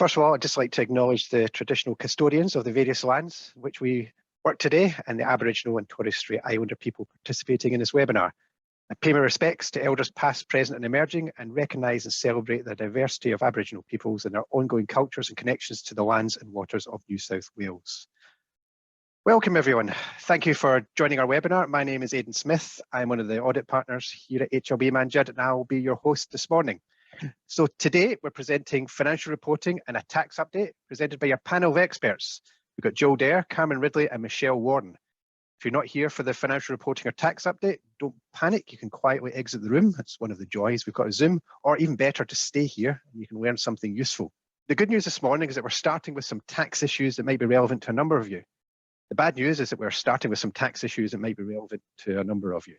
First of all, I'd just like to acknowledge the traditional custodians of the various lands in which we work today and the Aboriginal and Torres Strait Islander people participating in this webinar. I pay my respects to elders past, present and emerging, and recognise and celebrate the diversity of Aboriginal peoples and their ongoing cultures and connections to the lands and waters of New South Wales. Welcome everyone. Thank you for joining our webinar. My name is Aidan Smith. I'm one of the audit partners here at HLB Mann Judd, and I will be your host this morning. So today we're presenting financial reporting and a tax update presented by our panel of experts. We've got Jolyon Dare, Carmen Ridley and Michelle Warren. If you're not here for the financial reporting or tax update, don't panic. You can quietly exit the room. That's one of the joys. We've got a Zoom, or even better, to stay here and you can learn something useful. The good news this morning is that we're starting with some tax issues that might be relevant to a number of you. The bad news is that we're starting with some tax issues that might be relevant to a number of you.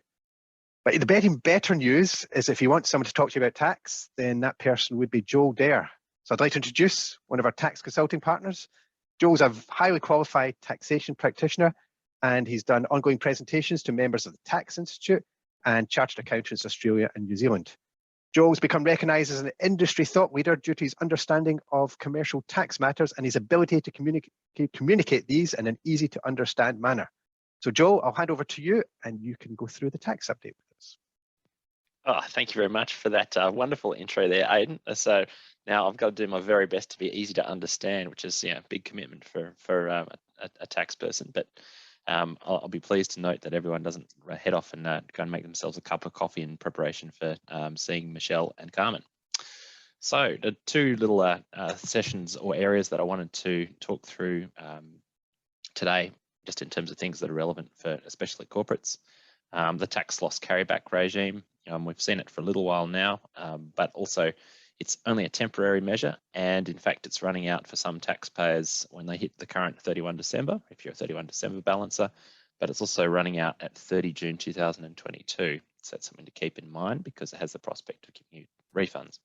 But the better news is if you want someone to talk to you about tax, then that person would be Jolyon Dare. So I'd like to introduce one of our tax consulting partners. Joel's a highly qualified taxation practitioner, and he's done ongoing presentations to members of the Tax Institute and Chartered Accountants Australia and New Zealand. Joel's become recognised as an industry thought leader due to his understanding of commercial tax matters and his ability to communicate these in an easy to understand manner. So Joel, I'll hand over to you and you can go through the tax update with us. Oh, thank you very much for that wonderful intro there, Aidan. So now I've got to do my very best to be easy to understand, which is a big commitment for a tax person. But I'll be pleased to note that everyone doesn't head off and go and make themselves a cup of coffee in preparation for seeing Michelle and Carmen. So the two little sessions or areas that I wanted to talk through today, just in terms of things that are relevant for especially corporates. The tax loss carryback regime, we've seen it for a little while now, but also it's only a temporary measure, and in fact it's running out for some taxpayers when they hit the current 31 December, if you're a 31 December balancer, but it's also running out at 30 June 2022. So that's something to keep in mind because it has the prospect of giving you refunds.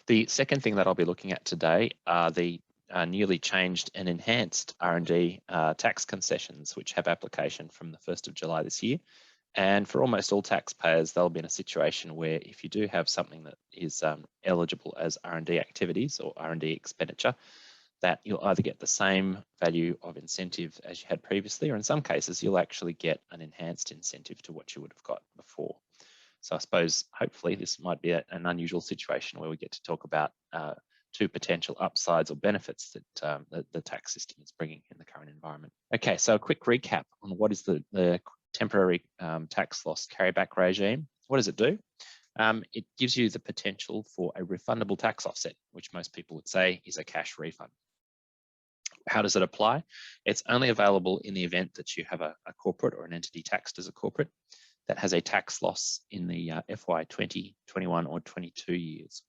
The second thing that I'll be looking at today are the newly changed and enhanced R&D tax concessions, which have application from the 1st of July this year. And for almost all taxpayers, they'll be in a situation where if you do have something that is eligible as R&D activities or R&D expenditure, that you'll either get the same value of incentive as you had previously, or in some cases, you'll actually get an enhanced incentive to what you would have got before. So I suppose, hopefully, this might be an unusual situation where we get to talk about two potential upsides or benefits that the tax system is bringing in the current environment. Okay, so a quick recap on what is the temporary tax loss carryback regime. What does it do? It gives you the potential for a refundable tax offset, which most people would say is a cash refund. How does it apply? It's only available in the event that you have a corporate or an entity taxed as a corporate that has a tax loss in the FY 20, 21 or 22 years.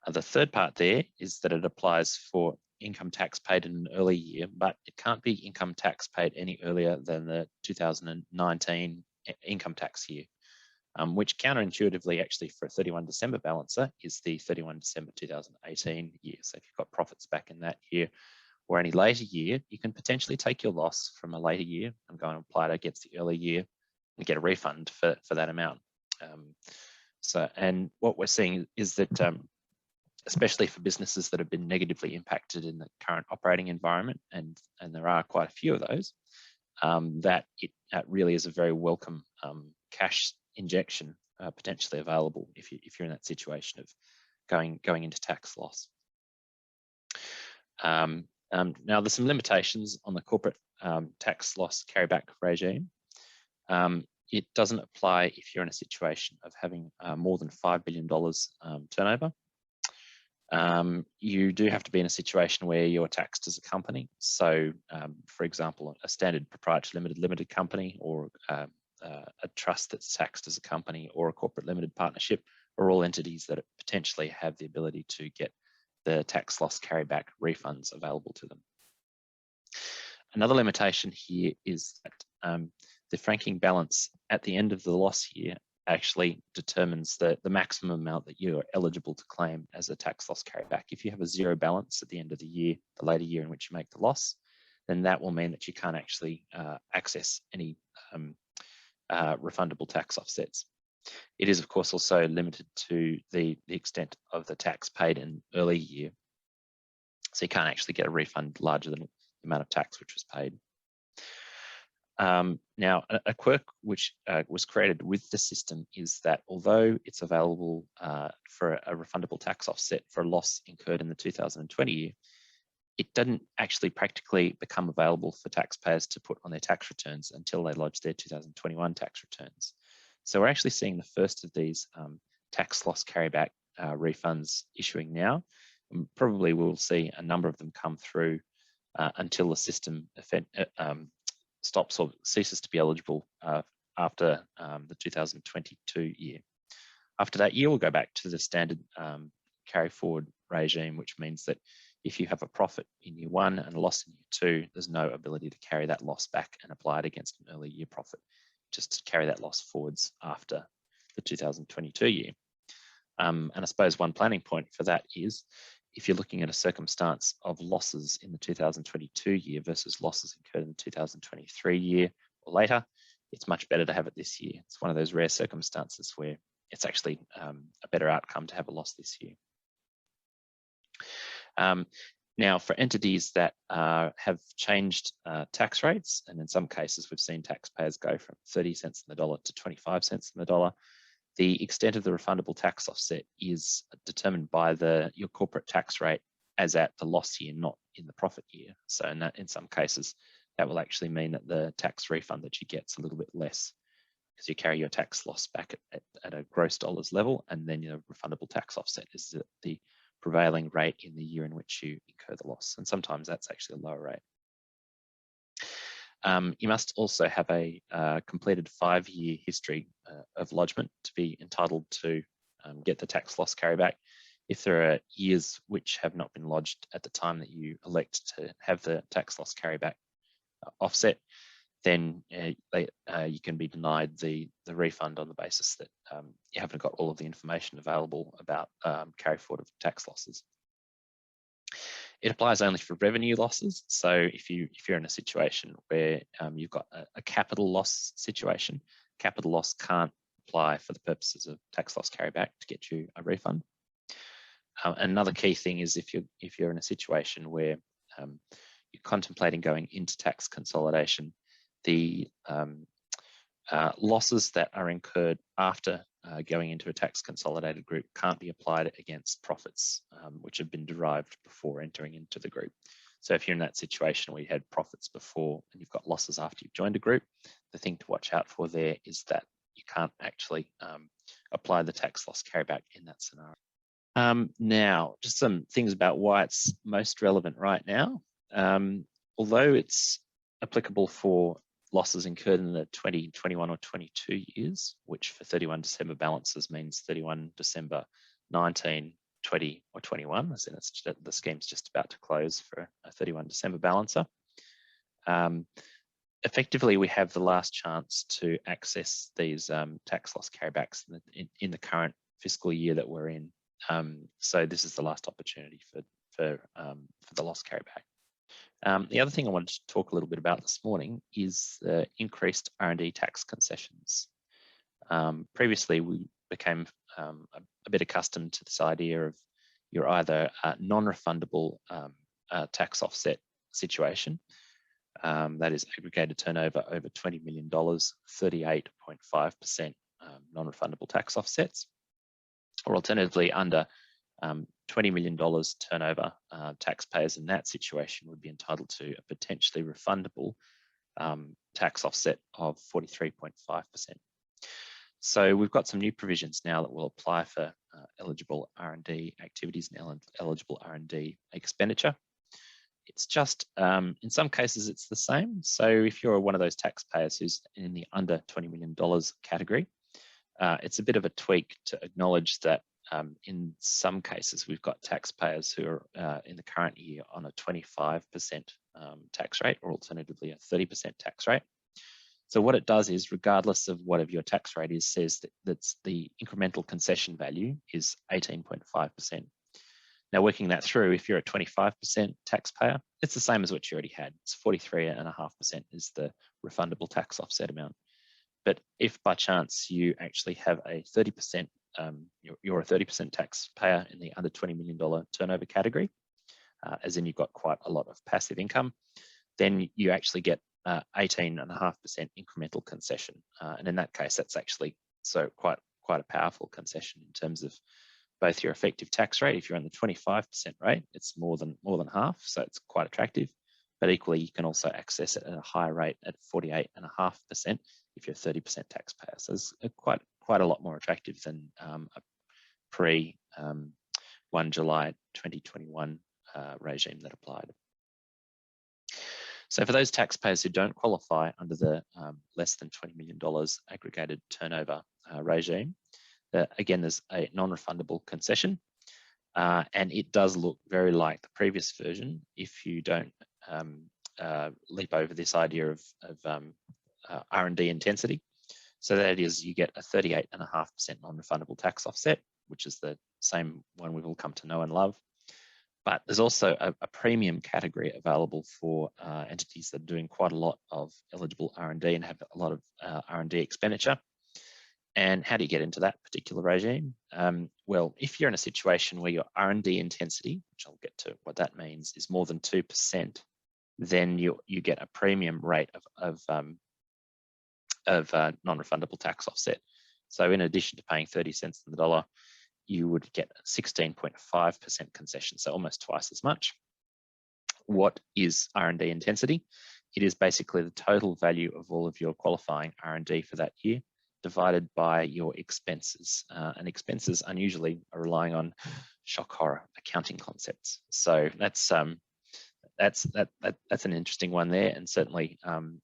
The third part there is that it applies for income tax paid in an early year, but it can't be income tax paid any earlier than the 2019 income tax year, which counterintuitively actually for a 31 December balancer is the 31 December 2018 year. So if you've got profits back in that year or any later year, you can potentially take your loss from a later year and go and apply it against the early year and get a refund for that amount. And what we're seeing is that especially for businesses that have been negatively impacted in the current operating environment, and there are quite a few of those, that it really is a very welcome cash injection potentially available if you're in that situation of going into tax loss. Now there's some limitations on the corporate tax loss carryback regime. It doesn't apply if you're in a situation of having more than $5 billion turnover. You do have to be in a situation where you're taxed as a company. So, for example, a standard proprietary limited company, or a trust that's taxed as a company, or a corporate limited partnership, are all entities that potentially have the ability to get the tax loss carryback refunds available to them. Another limitation here is that the franking balance at the end of the loss year actually determines the maximum amount that you are eligible to claim as a tax loss carryback. If you have a zero balance at the end of the year, the later year in which you make the loss, then that will mean that you can't actually access any refundable tax offsets. It is, of course, also limited to the extent of the tax paid in early year. So you can't actually get a refund larger than the amount of tax which was paid. Now, a quirk which was created with the system is that although it's available for a refundable tax offset for a loss incurred in the 2020 year, it doesn't actually practically become available for taxpayers to put on their tax returns until they lodge their 2021 tax returns. So we're actually seeing the first of these tax loss carryback refunds issuing now. And probably we'll see a number of them come through until the system stops or ceases to be eligible after the 2022 year. After that year, we'll go back to the standard carry forward regime, which means that if you have a profit in year one and a loss in year two, there's no ability to carry that loss back and apply it against an early year profit, just to carry that loss forwards after the 2022 year. And I suppose one planning point for that is if you're looking at a circumstance of losses in the 2022 year versus losses incurred in the 2023 year or later, it's much better to have it this year. It's one of those rare circumstances where it's actually a better outcome to have a loss this year. Now, for entities that have changed tax rates, and in some cases we've seen taxpayers go from 30 cents on the dollar to 25 cents on the dollar, the extent of the refundable tax offset is determined by your corporate tax rate as at the loss year, not in the profit year. So in some cases, that will actually mean that the tax refund that you get is a little bit less because you carry your tax loss back at a gross dollars level, and then your refundable tax offset is the prevailing rate in the year in which you incur the loss. And sometimes that's actually a lower rate. You must also have a completed 5-year history of lodgement to be entitled to get the tax loss carryback. If there are years which have not been lodged at the time that you elect to have the tax loss carryback offset, then you can be denied the refund on the basis that you haven't got all of the information available about carry forward of tax losses. It applies only for revenue losses. So if you're in a situation where you've got a capital loss situation, capital loss can't apply for the purposes of tax loss carryback to get you a refund. Another key thing is if you're in a situation where you're contemplating going into tax consolidation, the losses that are incurred after going into a tax consolidated group can't be applied against profits which have been derived before entering into the group. So if you're in that situation where you had profits before and you've got losses after you've joined a group, the thing to watch out for there is that you can't actually apply the tax loss carryback in that scenario. Now, just some things about why it's most relevant right now. Although it's applicable for losses incurred in the 20, 21 or 22 years, which for 31 December balances means 31 December 19, 20 or 21, as in the scheme's just about to close for a 31 December balancer. Effectively, we have the last chance to access these tax loss carrybacks in the current fiscal year that we're in. So this is the last opportunity for the loss carryback. The other thing I wanted to talk a little bit about this morning is the increased R&D tax concessions. Previously, we became a bit accustomed to this idea of you're either a non-refundable tax offset situation, that is aggregated turnover over $20 million, 38.5% non-refundable tax offsets, or alternatively under $20 million turnover, taxpayers in that situation would be entitled to a potentially refundable tax offset of 43.5%. So we've got some new provisions now that will apply for eligible R&D activities and eligible R&D expenditure. It's just, in some cases, it's the same. So if you're one of those taxpayers who's in the under $20 million category, it's a bit of a tweak to acknowledge that in some cases, we've got taxpayers who are in the current year on a 25% tax rate, or alternatively a 30% tax rate. So what it does is, regardless of whatever your tax rate is, says that that's the incremental concession value is 18.5%. Now, working that through, if you're a 25% taxpayer, it's the same as what you already had. It's 43.5% is the refundable tax offset amount. But if by chance you actually have a 30%, you're a 30% taxpayer in the under $20 million turnover category, as in you've got quite a lot of passive income, then you actually get 18.5% incremental concession. And in that case, that's actually quite a powerful concession in terms of both your effective tax rate. If you're on the 25% rate, it's more than half, so it's quite attractive. But equally, you can also access it at a higher rate at 48.5% if you're 30% taxpayer. So it's quite a lot more attractive than a pre 1 July 2021 regime that applied. So for those taxpayers who don't qualify under the less than $20 million aggregated turnover regime, again, there's a non-refundable concession, and it does look very like the previous version if you don't leap over this idea of R&D intensity. So that is, you get a 38.5% non-refundable tax offset, which is the same one we've all come to know and love. But there's also a premium category available for entities that are doing quite a lot of eligible R&D and have a lot of R&D expenditure. And how do you get into that particular regime? Well, if you're in a situation where your R&D intensity, which I'll get to what that means, is more than 2%, then you get a premium rate of non-refundable tax offset. So in addition to paying 30 cents on the dollar, you would get 16.5% concession, so almost twice as much. What is R&D intensity? It is basically the total value of all of your qualifying R&D for that year divided by your expenses, and expenses unusually are relying on shock horror accounting concepts. So that's an interesting one there, and certainly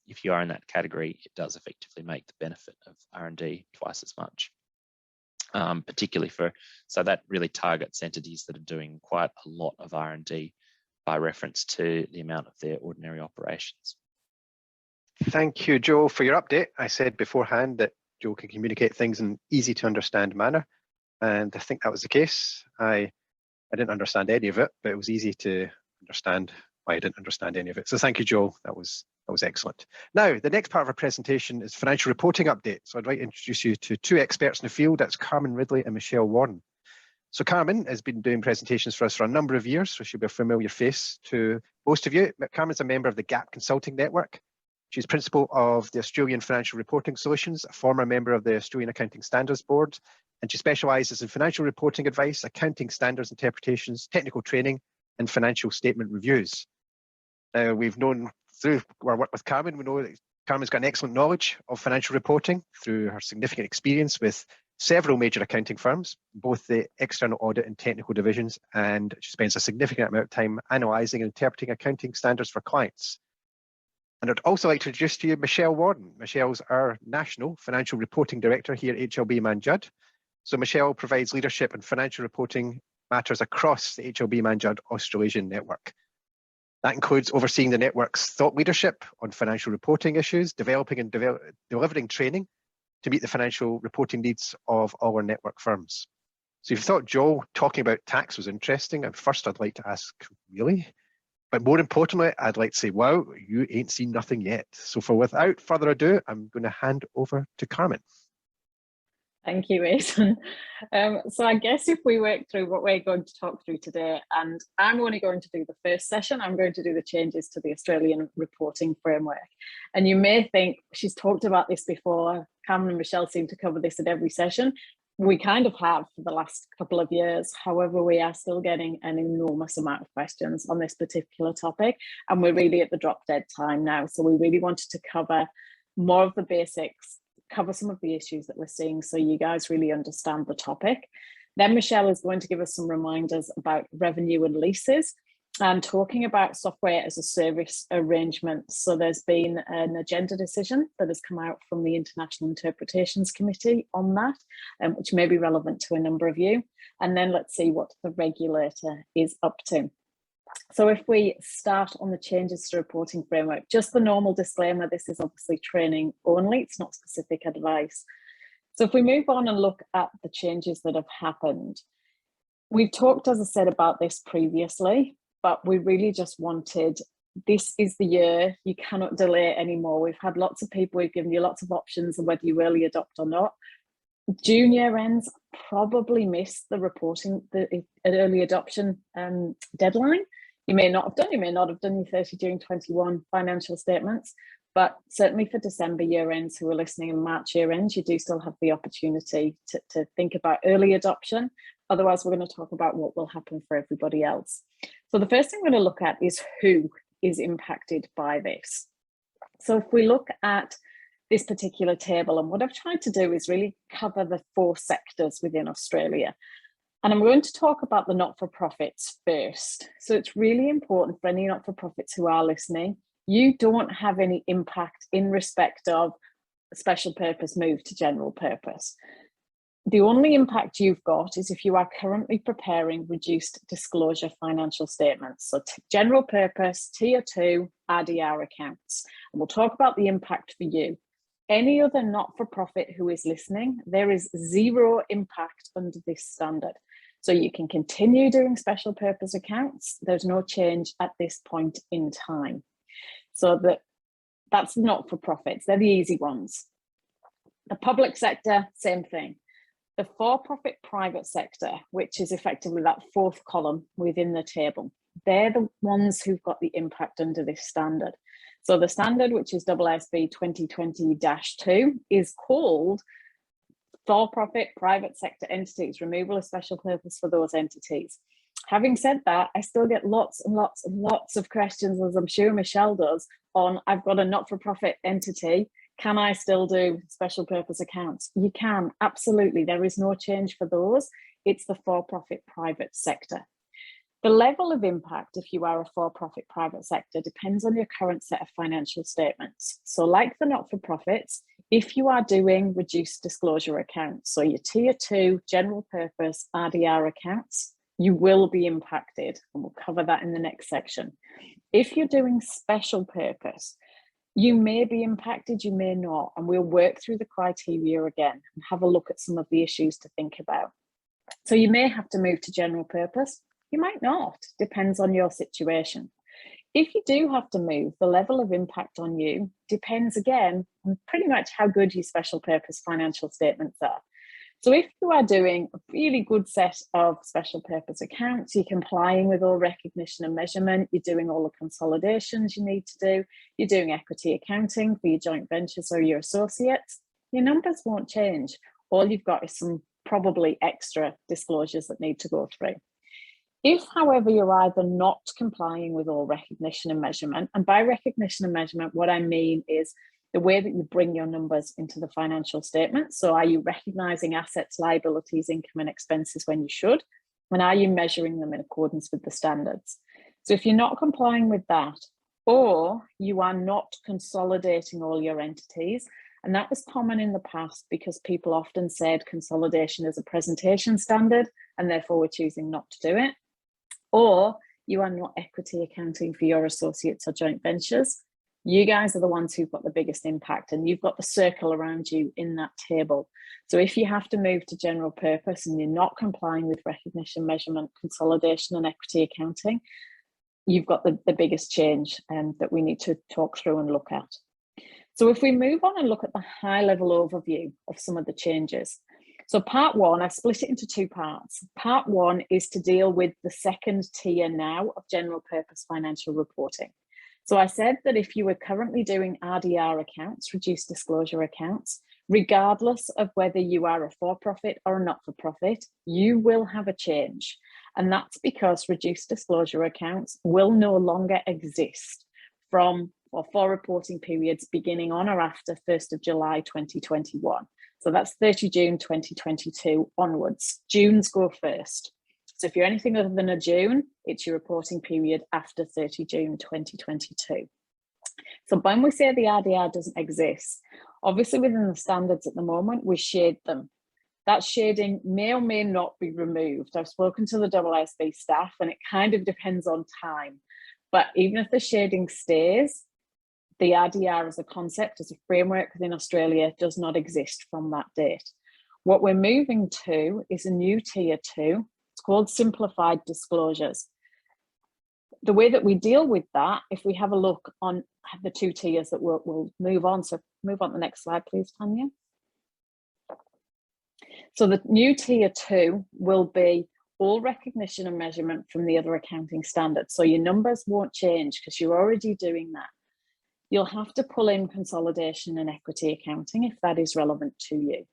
if you are in that category, it does effectively make the benefit of R&D twice as much. Particularly so that really targets entities that are doing quite a lot of R&D by reference to the amount of their ordinary operations. Thank you, Joe, for your update. I said beforehand that Joe can communicate things in an easy to understand manner, and I think that was the case. I didn't understand any of it, but it was easy to understand why I didn't understand any of it. So thank you, Joe. That was excellent. Now, the next part of our presentation is financial reporting update. So I'd like to introduce you to two experts in the field. That's Carmen Ridley and Michelle Warren. So Carmen has been doing presentations for us for a number of years, so she'll be a familiar face to most of you. Carmen's a member of the GAAP Consulting Network. She's principal of the Australian Financial Reporting Solutions, a former member of the Australian Accounting Standards Board, and she specialises in financial reporting advice, accounting standards interpretations, technical training, and financial statement reviews. We've known through our work with Carmen, we know that Carmen's got an excellent knowledge of financial reporting through her significant experience with several major accounting firms, both the external audit and technical divisions, and she spends a significant amount of time analysing and interpreting accounting standards for clients. And I'd also like to introduce to you Michelle Warren. Michelle's our National Financial Reporting Director here at HLB Mann Judd. So Michelle provides leadership in financial reporting matters across the HLB Mann Judd Australasian network. That includes overseeing the network's thought leadership on financial reporting issues, developing and delivering training to meet the financial reporting needs of all our network firms. So if you thought Joe talking about tax was interesting, at first I'd like to ask, really? But more importantly, I'd like to say, wow, you ain't seen nothing yet. So without further ado, I'm going to hand over to Carmen. Thank you, Aidan. So I guess if we work through what we're going to talk through today, and I'm only going to do the first session, I'm going to do the changes to the Australian reporting framework. And you may think, she's talked about this before, Carmen and Michelle seem to cover this at every session. We kind of have for the last couple of years. However, we are still getting an enormous amount of questions on this particular topic, and we're really at the drop dead time now. So we really wanted to cover more of the basics, cover some of the issues that we're seeing so you guys really understand the topic. Then Michelle is going to give us some reminders about revenue and leases and talking about software as a service arrangements. So there's been an agenda decision that has come out from the International Interpretations Committee on that, which may be relevant to a number of you. And then let's see what the regulator is up to. So if we start on the changes to reporting framework, just the normal disclaimer, this is obviously training only, it's not specific advice. So if we move on and look at the changes that have happened, we've talked, as I said, about this previously, but we really just wanted this is the year, you cannot delay anymore. We've had lots of people, we've given you lots of options on whether you early adopt or not. June year ends probably missed the reporting, the early adoption deadline. You may not have done your 30 June 21 financial statements, but certainly for December year ends who are listening and March year ends, you do still have the opportunity to think about early adoption. Otherwise, we're going to talk about what will happen for everybody else. So the first thing we're going to look at is who is impacted by this. So if we look at this particular table, and what I've tried to do is really cover the 4 sectors within Australia. And I'm going to talk about the not-for-profits first. So it's really important for any not-for-profits who are listening, you don't have any impact in respect of special purpose move to general purpose. The only impact you've got is if you are currently preparing reduced disclosure financial statements. So general purpose, tier 2, RDR accounts. And we'll talk about the impact for you. Any other not-for-profit who is listening, there is 0 impact under this standard. So you can continue doing special purpose accounts. There's no change at this point in time. So that's not-for-profits, they're the easy ones. The public sector, same thing. The for-profit private sector, which is effectively that 4th column within the table, they're the ones who've got the impact under this standard. So the standard, which is AASB 2020-2, is called for-profit private sector entities, removal of special purpose for those entities. Having said that, I still get lots and lots and lots of questions, as I'm sure Michelle does, on I've got a not-for-profit entity, can I still do special purpose accounts? You can, absolutely. There is no change for those. It's the for-profit private sector. The level of impact, if you are a for-profit private sector, depends on your current set of financial statements. So like the not-for-profits, if you are doing reduced disclosure accounts, so your tier 2 general purpose RDR accounts, you will be impacted, and we'll cover that in the next section. If you're doing special purpose, you may be impacted, you may not, and we'll work through the criteria again and have a look at some of the issues to think about. So you may have to move to general purpose, you might not, depends on your situation. If you do have to move, the level of impact on you depends again on pretty much how good your special purpose financial statements are. So if you are doing a really good set of special purpose accounts, you're complying with all recognition and measurement, you're doing all the consolidations you need to do, you're doing equity accounting for your joint ventures or your associates, your numbers won't change. All you've got is some probably extra disclosures that need to go through. If, however, you're either not complying with all recognition and measurement, and by recognition and measurement, what I mean is the way that you bring your numbers into the financial statement. So are you recognizing assets, liabilities, income and expenses when you should? And are you measuring them in accordance with the standards? So if you're not complying with that, or you are not consolidating all your entities, and that was common in the past because people often said consolidation is a presentation standard and therefore we're choosing not to do it, or you are not equity accounting for your associates or joint ventures, you guys are the ones who've got the biggest impact, and you've got the circle around you in that table. So if you have to move to general purpose and you're not complying with recognition, measurement, consolidation and equity accounting, you've got the biggest change that we need to talk through and look at. So if we move on and look at the high level overview of some of the changes. So part 1, I've split it into 2 parts. Part 1 is to deal with the second tier now of general purpose financial reporting. So I said that if you were currently doing RDR accounts, reduced disclosure accounts, regardless of whether you are a for-profit or a not-for-profit, you will have a change. And that's because reduced disclosure accounts will no longer exist for reporting periods beginning on or after 1st of July 2021. So that's 30 June 2022 onwards. Junes go first. So if you're anything other than a June, it's your reporting period after 30 June 2022. So when we say the RDR doesn't exist, obviously within the standards at the moment, we shade them. That shading may or may not be removed. I've spoken to the AASB staff and it kind of depends on time. But even if the shading stays, the RDR as a concept, as a framework within Australia does not exist from that date. What we're moving to is a new tier 2. It's called Simplified Disclosures. the way that we deal with that, if we have a look on the two tiers that we'll move on. So move on to the next slide, please, Tanya. So the new tier 2 will be all recognition and measurement from the other accounting standards. So your numbers won't change because you're already doing that. You'll have to pull in consolidation and equity accounting if that is relevant to you.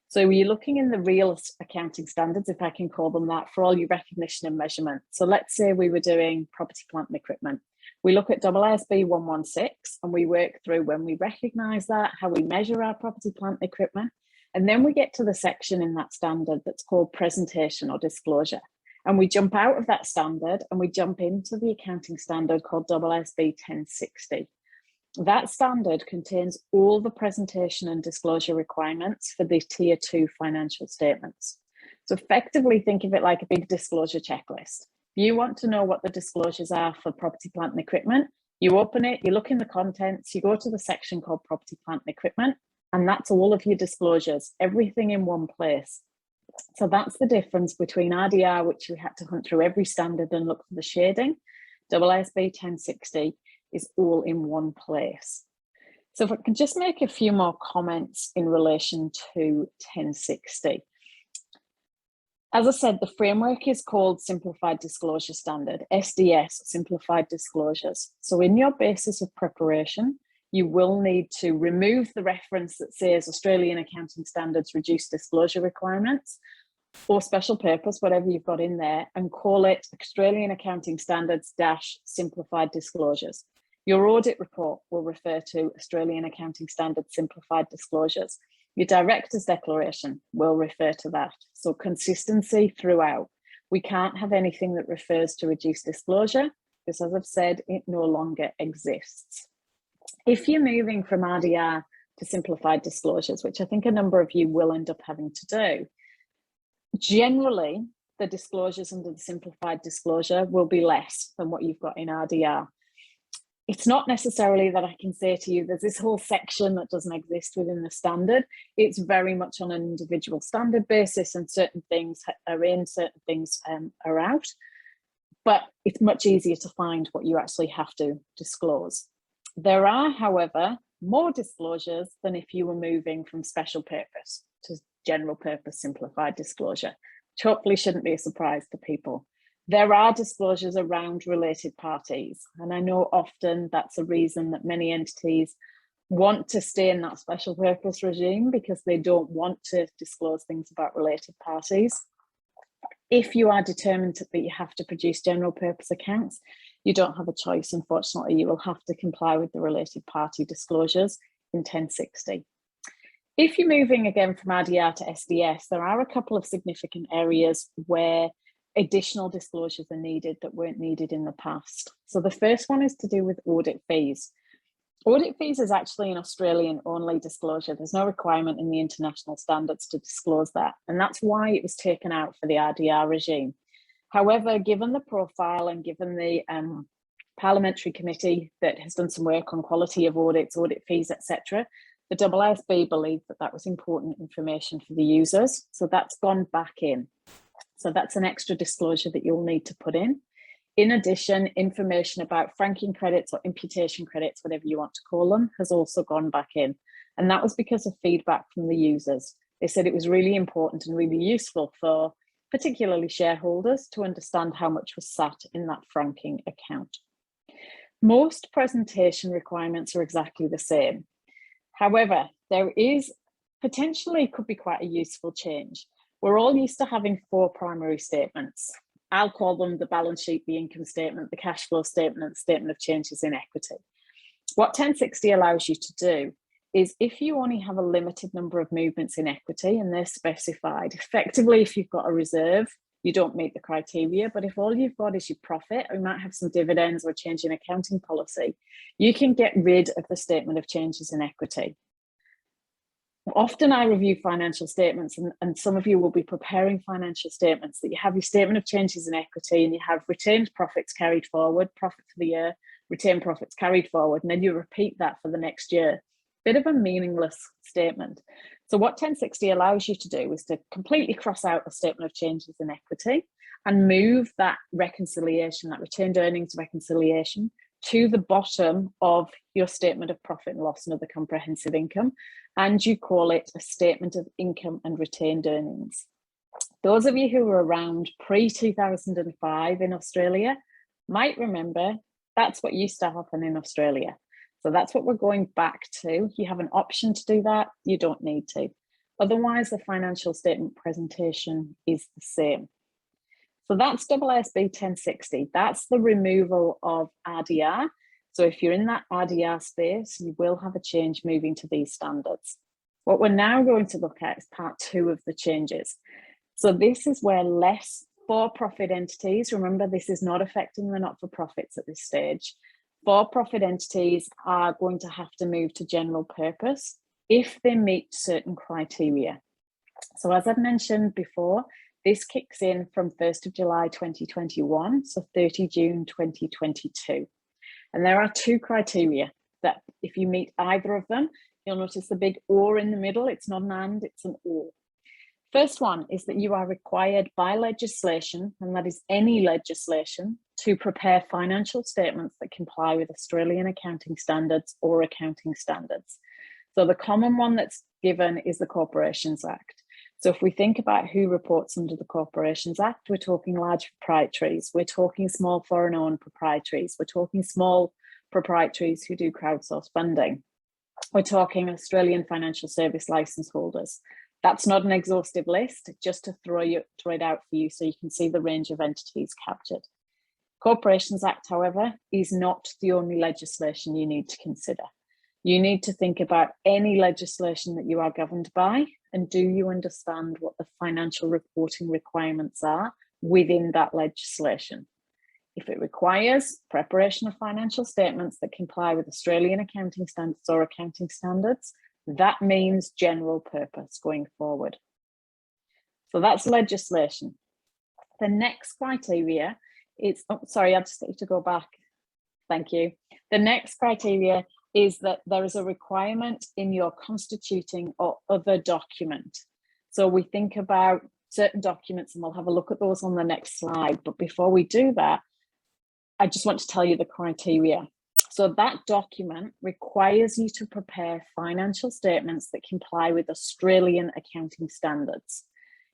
So you're looking in the real accounting standards, if I can call them that, for all your recognition and measurement. So let's say we were doing property, plant and equipment. We look at AASB 116 and we work through when we recognise that, how we measure our property, plant and equipment. And then we get to the section in that standard that's called presentation or disclosure. And we jump out of that standard and we jump into the accounting standard called AASB 1060. That standard contains all the presentation and disclosure requirements for the tier 2 financial statements. So effectively think of it like a big disclosure checklist. You want to know what the disclosures are for property, plant and equipment. You open it, you look in the contents, you go to the section called property, plant and equipment, and that's all of your disclosures, everything in one place. So that's the difference between RDR, which we had to hunt through every standard and look for the shading. AASB 1060 is all in one place. So if I can just make a few more comments in relation to 1060. As I said, the framework is called Simplified Disclosure Standard, SDS, Simplified Disclosures. So in your basis of preparation, you will need to remove the reference that says Australian Accounting Standards Reduced Disclosure Requirements or special purpose, whatever you've got in there, and call it Australian Accounting Standards - Simplified Disclosures. Your audit report will refer to Australian Accounting Standards Simplified Disclosures. Your director's declaration will refer to that. So consistency throughout. We can't have anything that refers to reduced disclosure because, as I've said, it no longer exists. If you're moving from RDR to simplified disclosures, which I think a number of you will end up having to do, generally the disclosures under the simplified disclosure will be less than what you've got in RDR. It's not necessarily that I can say to you there's this whole section that doesn't exist within the standard. It's very much on an individual standard basis, and certain things are in, certain things are out. But it's much easier to find what you actually have to disclose. There are, however, more disclosures than if you were moving from special purpose to general purpose simplified disclosure, which hopefully shouldn't be a surprise to people. There are disclosures around related parties, and I know often that's a reason that many entities want to stay in that special purpose regime because they don't want to disclose things about related parties. If you are determined that you have to produce general purpose accounts, you don't have a choice. Unfortunately, you will have to comply with the related party disclosures in 1060. If you're moving again from RDR to SDS, there are a couple of significant areas where additional disclosures are needed that weren't needed in the past. So the first one is to do with audit fees. Audit fees is actually an Australian only disclosure. There's no requirement in the international standards to disclose that. And that's why it was taken out for the RDR regime. However, given the profile and given the parliamentary committee that has done some work on quality of audits, audit fees, etc., the AASB believed that that was important information for the users. So that's gone back in. So that's an extra disclosure that you'll need to put in. In addition, information about franking credits or imputation credits, whatever you want to call them, has also gone back in. And that was because of feedback from the users. They said it was really important and really useful for particularly shareholders to understand how much was sat in that franking account. Most presentation requirements are exactly the same. However, there is potentially could be quite a useful change. We're all used to having 4 primary statements. I'll call them the balance sheet, the income statement, the cash flow statement, and the statement of changes in equity. What 1060 allows you to do is if you only have a limited number of movements in equity and they're specified, effectively if you've got a reserve, you don't meet the criteria, but if all you've got is your profit, or you might have some dividends or change in accounting policy, you can get rid of the statement of changes in equity. Often I review financial statements and some of you will be preparing financial statements that you have your statement of changes in equity and you have retained profits carried forward, profit for the year, retained profits carried forward, and then you repeat that for the next year. Bit of a meaningless statement. So what 1060 allows you to do is to completely cross out a statement of changes in equity and move that reconciliation, that retained earnings reconciliation, to the bottom of your statement of profit and loss and other comprehensive income, and you call it a statement of income and retained earnings. Those of you who were around pre-2005 in Australia might remember that's what used to happen in Australia. So that's what we're going back to. You have an option to do that. You don't need to. Otherwise, the financial statement presentation is the same. So that's AASB 1060. That's the removal of RDR. So if you're in that RDR space, you will have a change moving to these standards. What we're now going to look at is part 2 of the changes. So this is where less for-profit entities, remember this is not affecting the not-for-profits at this stage, for-profit entities are going to have to move to general purpose if they meet certain criteria. So as I've mentioned before, this kicks in from 1st of July 2021, so 30 June 2022. And there are 2 criteria that if you meet either of them, you'll notice the big or in the middle. It's not an and, it's an or. First one is that you are required by legislation, and that is any legislation, to prepare financial statements that comply with Australian accounting standards or accounting standards. So the common one that's given is the Corporations Act. So if we think about who reports under the Corporations Act, we're talking large proprietaries, we're talking small foreign owned proprietaries, we're talking small proprietaries who do crowdsourced funding. We're talking Australian financial service license holders. That's not an exhaustive list, just to throw it out for you so you can see the range of entities captured. Corporations Act, however, is not the only legislation you need to consider. You need to think about any legislation that you are governed by, and do you understand what the financial reporting requirements are within that legislation? If it requires preparation of financial statements that comply with Australian accounting standards or accounting standards, that means general purpose going forward. So that's legislation. The next criteria is, oh, sorry, I just need to go back. Thank you. The next criteria is that there is a requirement in your constituting or other document. So we think about certain documents, and we'll have a look at those on the next slide. But before we do that, I just want to tell you the criteria. So that document requires you to prepare financial statements that comply with Australian accounting standards.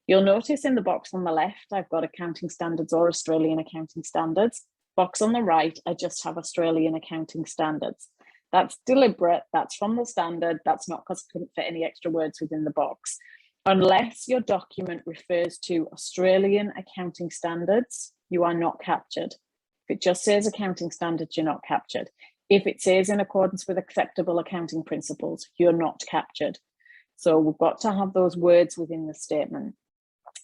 You'll notice in the box on the left, I've got accounting standards or Australian accounting standards. Box on the right, I just have Australian accounting standards. That's deliberate, that's from the standard, that's not because I couldn't fit any extra words within the box. Unless your document refers to Australian accounting standards, you are not captured. If it just says accounting standards, you're not captured. If it says in accordance with acceptable accounting principles, you're not captured. So we've got to have those words within the statement.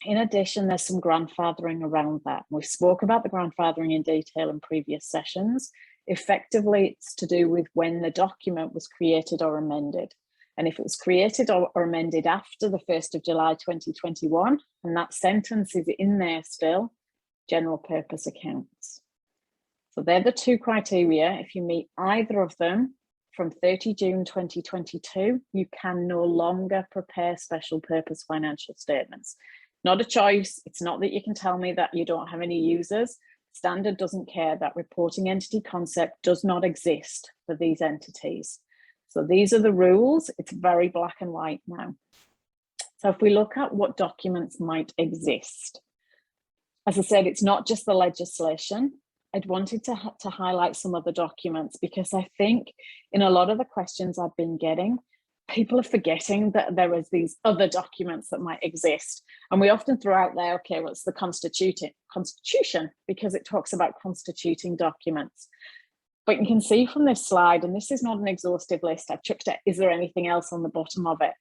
In addition, there's some grandfathering around that. We spoke about the grandfathering in detail in previous sessions. Effectively, it's to do with when the document was created or amended. And if it was created or amended after the 1st of July 2021, and that sentence is in there still, general purpose accounts. So they're the 2 criteria. If you meet either of them from 30 June 2022, you can no longer prepare special purpose financial statements. Not a choice. It's not that you can tell me that you don't have any users. Standard doesn't care. That reporting entity concept does not exist for these entities. So these are the rules. It's very black and white now. So if we look at what documents might exist, as I said, it's not just the legislation. I'd wanted to highlight some other documents because I think in a lot of the questions I've been getting, people are forgetting that there is these other documents that might exist. And we often throw out there, okay, well, it's the Constitution because it talks about constituting documents. But you can see from this slide, and this is not an exhaustive list, I've chucked it, is there anything else on the bottom of it?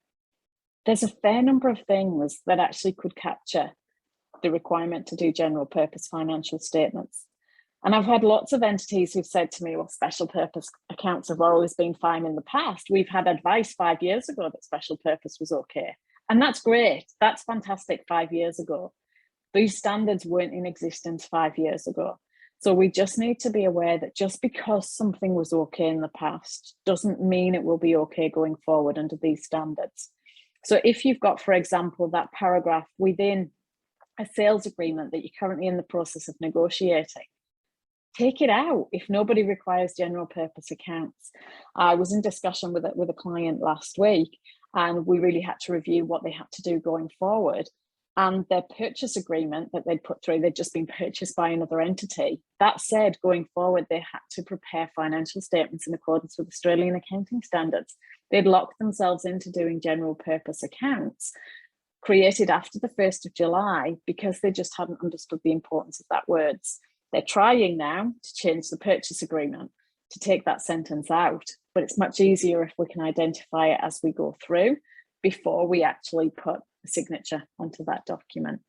There's a fair number of things that actually could capture the requirement to do general purpose financial statements. And I've had lots of entities who've said to me, well, special purpose accounts have always been fine in the past. We've had advice 5 years ago that special purpose was okay. And that's great. That's fantastic 5 years ago. These standards weren't in existence 5 years ago. So we just need to be aware that just because something was okay in the past doesn't mean it will be okay going forward under these standards. So if you've got, for example, that paragraph within a sales agreement that you're currently in the process of negotiating, take it out if nobody requires general purpose accounts. I was in discussion with a client last week, and we really had to review what they had to do going forward. And their purchase agreement that they'd put through, they'd just been purchased by another entity. That said, going forward, they had to prepare financial statements in accordance with Australian accounting standards. They'd locked themselves into doing general purpose accounts created after the 1st of July because they just hadn't understood the importance of that words. They're trying now to change the purchase agreement to take that sentence out, but it's much easier if we can identify it as we go through before we actually put a signature onto that document.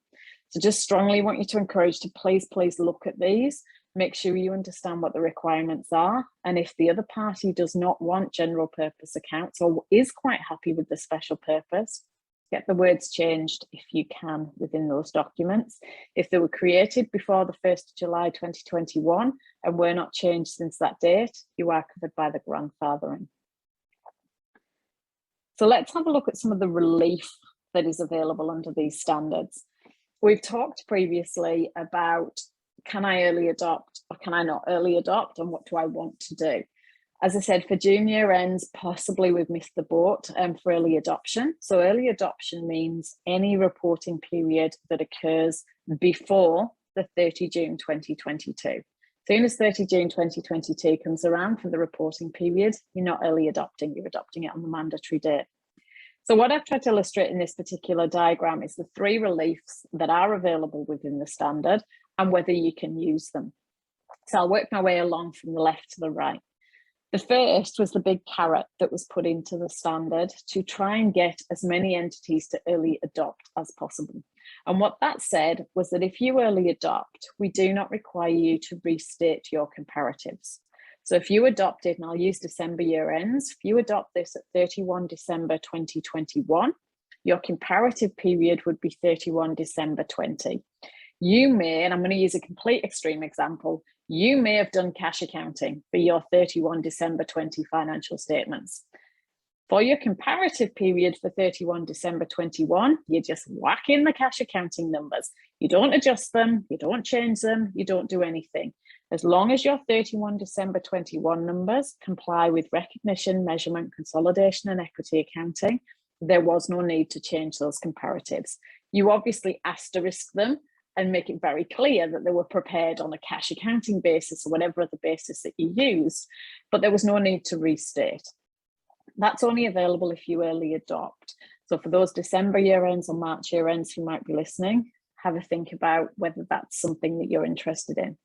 So just strongly want you to encourage to please look at these, make sure you understand what the requirements are. And if the other party does not want general purpose accounts or is quite happy with the special purpose, get the words changed if you can within those documents. If they were created before the 1st of July 2021 and were not changed since that date, you are covered by the grandfathering. So let's have a look at some of the relief that is available under these standards. We've talked previously about, can I early adopt or can I not early adopt, and what do I want to do? As I said, for June year ends, possibly we've missed the boat for early adoption. So early adoption means any reporting period that occurs before the 30 June 2022. As soon as 30 June 2022 comes around for the reporting period, you're not early adopting, you're adopting it on the mandatory date. So what I've tried to illustrate in this particular diagram is the 3 reliefs that are available within the standard and whether you can use them. So I'll work my way along from the left to the right. The first was the big carrot that was put into the standard to try and get as many entities to early adopt as possible. And what that said was that if you early adopt, we do not require you to restate your comparatives. So if you adopted, and I'll use December year ends, if you adopt this at 31 December 2021, your comparative period would be 31 December 20. You may, and I'm going to use a complete extreme example, you may have done cash accounting for your 31 December 20 financial statements. For your comparative period for 31 December 21, you just whack in the cash accounting numbers. You don't adjust them, you don't change them, you don't do anything. As long as your 31 December 21 numbers comply with recognition, measurement, consolidation, and equity accounting, there was no need to change those comparatives. You obviously asterisk them and make it very clear that they were prepared on a cash accounting basis or whatever other basis that you used, but there was no need to restate. That's only available if you early adopt. So for those December year ends or March year ends who might be listening, have a think about whether that's something that you're interested in.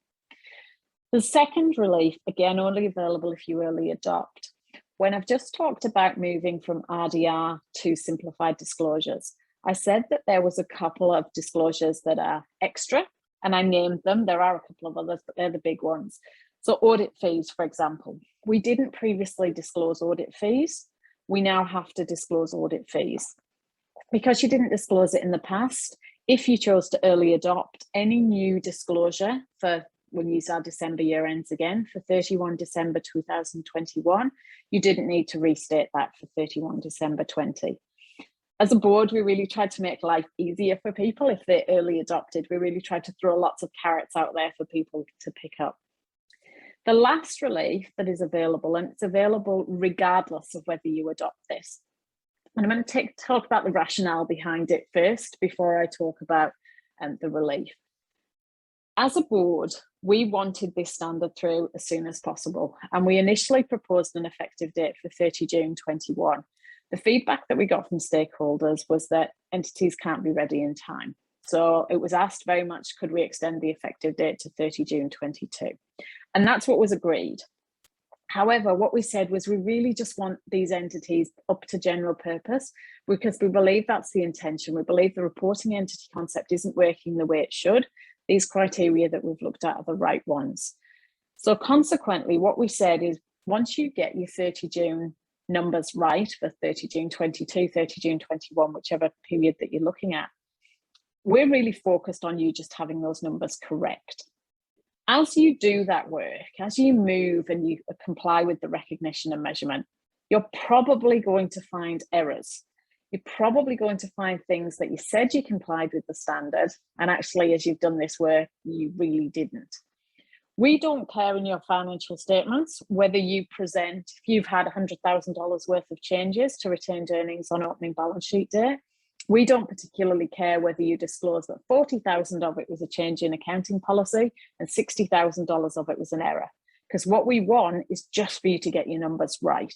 The second relief, again, only available if you early adopt. When I've just talked about moving from RDR to simplified disclosures, I said that there was a couple of disclosures that are extra, and I named them. There are a couple of others, but they're the big ones. So audit fees, for example, we didn't previously disclose audit fees. We now have to disclose audit fees. Because you didn't disclose it in the past, if you chose to early adopt any new disclosure for, we'll use our December year ends again, for 31 December 2021, you didn't need to restate that for 31 December 20. As a board, we really tried to make life easier for people if they early adopted. We really tried to throw lots of carrots out there for people to pick up. The last relief that is available, and it's available regardless of whether you adopt this. And I'm going to talk about the rationale behind it first before I talk about the relief. As a board, we wanted this standard through as soon as possible, and we initially proposed an effective date for 30 June 21. The feedback that we got from stakeholders was that entities can't be ready in time. So it was asked very much, could we extend the effective date to 30 June 22? And that's what was agreed. However, what we said was we really just want these entities up to general purpose because we believe that's the intention. We believe the reporting entity concept isn't working the way it should. These criteria that we've looked at are the right ones. So consequently, what we said is once you get your 30 June numbers right for 30 June 22, 30 June 21, whichever period that you're looking at, we're really focused on you just having those numbers correct. As you do that work, as you move and you comply with the recognition and measurement, you're probably going to find errors. you're probably going to find things that you said you complied with the standard, and actually, as you've done this work, you really didn't. We don't care in your financial statements whether you present, if you've had $100,000 worth of changes to retained earnings on opening balance sheet day. We don't particularly care whether you disclose that 40,000 of it was a change in accounting policy and $60,000 of it was an error, because what we want is just for you to get your numbers right.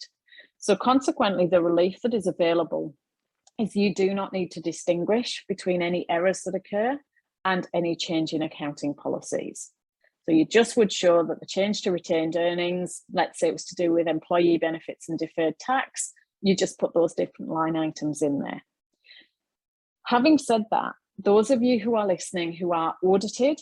So consequently, the relief that is available is you do not need to distinguish between any errors that occur and any change in accounting policies. So you just would show that the change to retained earnings, let's say it was to do with employee benefits and deferred tax, you just put those different line items in there. Having said that, those of you who are listening who are audited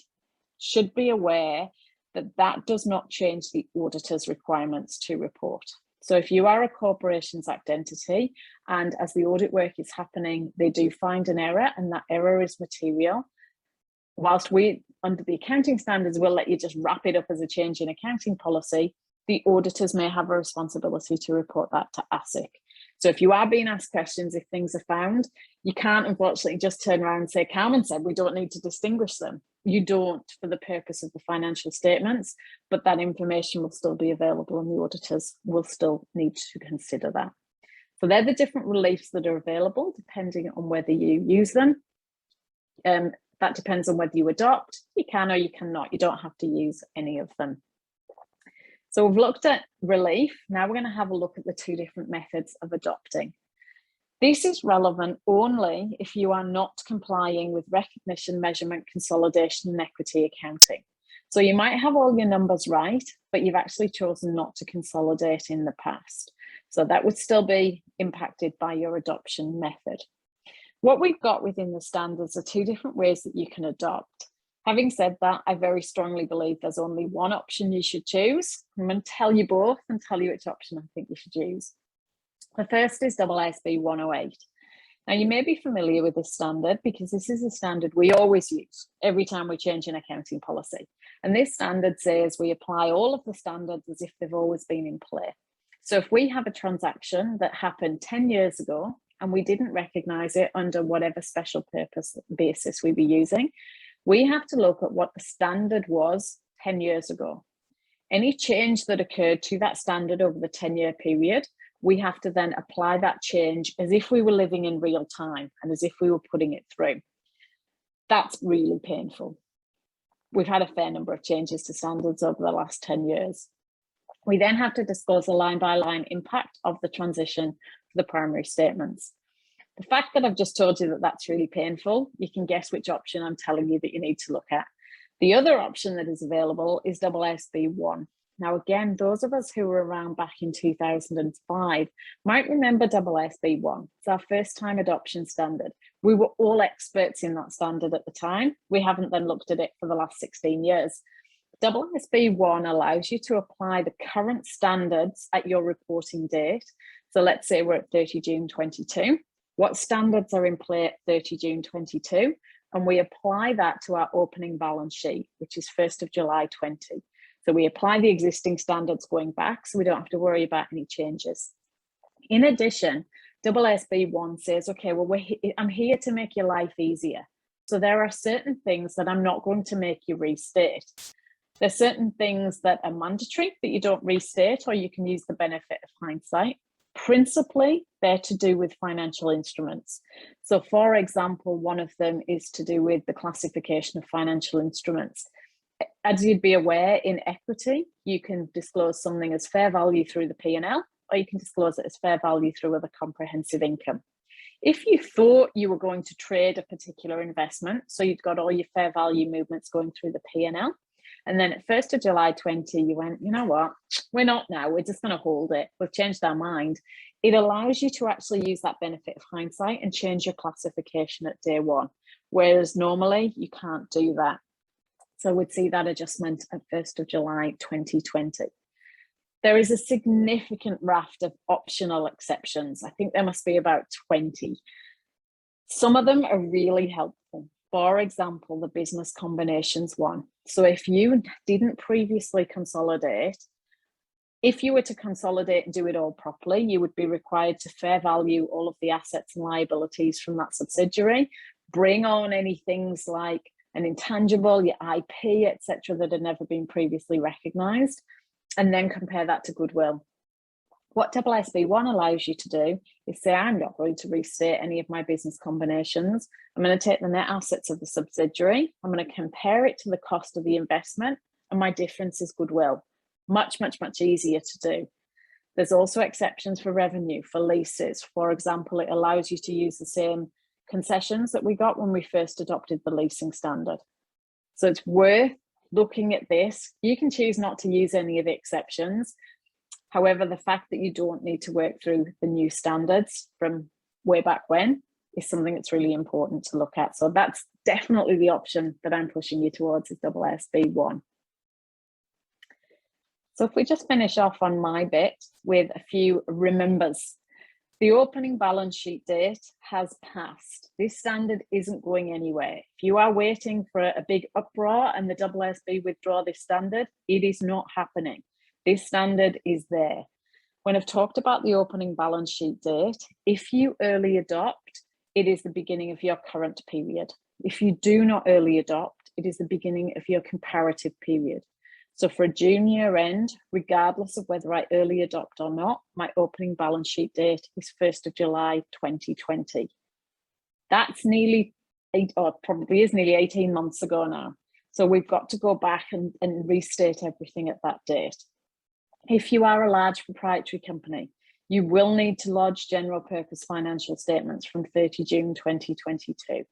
should be aware that that does not change the auditor's requirements to report. So if you are a Corporations Act entity, and as the audit work is happening, they do find an error and that error is material, whilst we, under the accounting standards, will let you just wrap it up as a change in accounting policy, the auditors may have a responsibility to report that to ASIC. So if you are being asked questions, if things are found, you can't unfortunately just turn around and say, Carmen said we don't need to distinguish them. You don't for the purpose of the financial statements, but that information will still be available and the auditors will still need to consider that. So they're the different reliefs that are available depending on whether you use them. That depends on whether you adopt. You can or you cannot. You don't have to use any of them. So we've looked at relief. Now we're going to have a look at the two different methods of adopting. This is relevant only if you are not complying with recognition, measurement, consolidation, and equity accounting. So you might have all your numbers right, but you've actually chosen not to consolidate in the past. So that would still be impacted by your adoption method. What we've got within the standards are two different ways that you can adopt. Having said that, I very strongly believe there's only one option you should choose. I'm going to tell you both and tell you which option I think you should use. The first is AASB 108. Now, you may be familiar with this standard because this is a standard we always use every time we change an accounting policy. And this standard says we apply all of the standards as if they've always been in play. So if we have a transaction that happened 10 years ago and we didn't recognise it under whatever special purpose basis we were using, we have to look at what the standard was 10 years ago. Any change that occurred to that standard over the 10-year period, we have to then apply that change as if we were living in real time and as if we were putting it through. That's really painful. We've had a fair number of changes to standards over the last 10 years. We then have to disclose a line-by-line impact of the transition for the primary statements. The fact that I've just told you that that's really painful, you can guess which option I'm telling you that you need to look at. The other option that is available is AASB 1. Now, again, those of us who were around back in 2005 might remember AASB 1. It's our first time adoption standard. We were all experts in that standard at the time. We haven't then looked at it for the last 16 years. AASB 1 allows you to apply the current standards at your reporting date. So let's say we're at 30 June 22. What standards are in play at 30 June 22? And we apply that to our opening balance sheet, which is 1st of July 20. So we apply the existing standards going back, so we don't have to worry about any changes. In addition, AASB 1 says, okay, well, I'm here to make your life easier. So there are certain things that I'm not going to make you restate. There's certain things that are mandatory that you don't restate, or you can use the benefit of hindsight. Principally, they're to do with financial instruments. So for example, one of them is to do with the classification of financial instruments. As you'd be aware, in equity, you can disclose something as fair value through the P&L, or you can disclose it as fair value through other comprehensive income. If you thought you were going to trade a particular investment, so you'd got all your fair value movements going through the P&L, and then at 1st of July 20, you went, you know what, we're not now, we're just going to hold it. We've changed our mind. It allows you to actually use that benefit of hindsight and change your classification at day one, whereas normally you can't do that. So we'd see that adjustment at 1st of July 2020. There is a significant raft of optional exceptions. I think there must be about 20. Some of them are really helpful. For example, the business combinations one. So if you didn't previously consolidate, If you were to consolidate and do it all properly, you would be required to fair value all of the assets and liabilities from that subsidiary, bring on any things like an intangible, your IP, etc., that had never been previously recognised, and then compare that to goodwill. What AASB 1 allows you to do is say, I'm not going to restate any of my business combinations. I'm going to take the net assets of the subsidiary. I'm going to compare it to the cost of the investment, and my difference is goodwill. Much, much, much easier to do. There's also exceptions for revenue, for leases. For example, it allows you to use the same concessions that we got when we first adopted the leasing standard. So it's worth looking at this. You can choose not to use any of the exceptions. However, the fact that you don't need to work through the new standards from way back when is something that's really important to look at. So that's definitely the option that I'm pushing you towards, is AASB 1. So if we just finish off on my bit with a few remembers. The opening balance sheet date has passed. This standard isn't going anywhere. If you are waiting for a big uproar and the AASB withdraw this standard, it is not happening. This standard is there. When I've talked about the opening balance sheet date, if you early adopt, it is the beginning of your current period. If you do not early adopt, it is the beginning of your comparative period. So for a June year end, regardless of whether I early adopt or not, my opening balance sheet date is 1st of July 2020. That's nearly probably is nearly 18 months ago now. So we've got to go back and restate everything at that date. If you are a large proprietary company, you will need to lodge general purpose financial statements from 30 June 2022.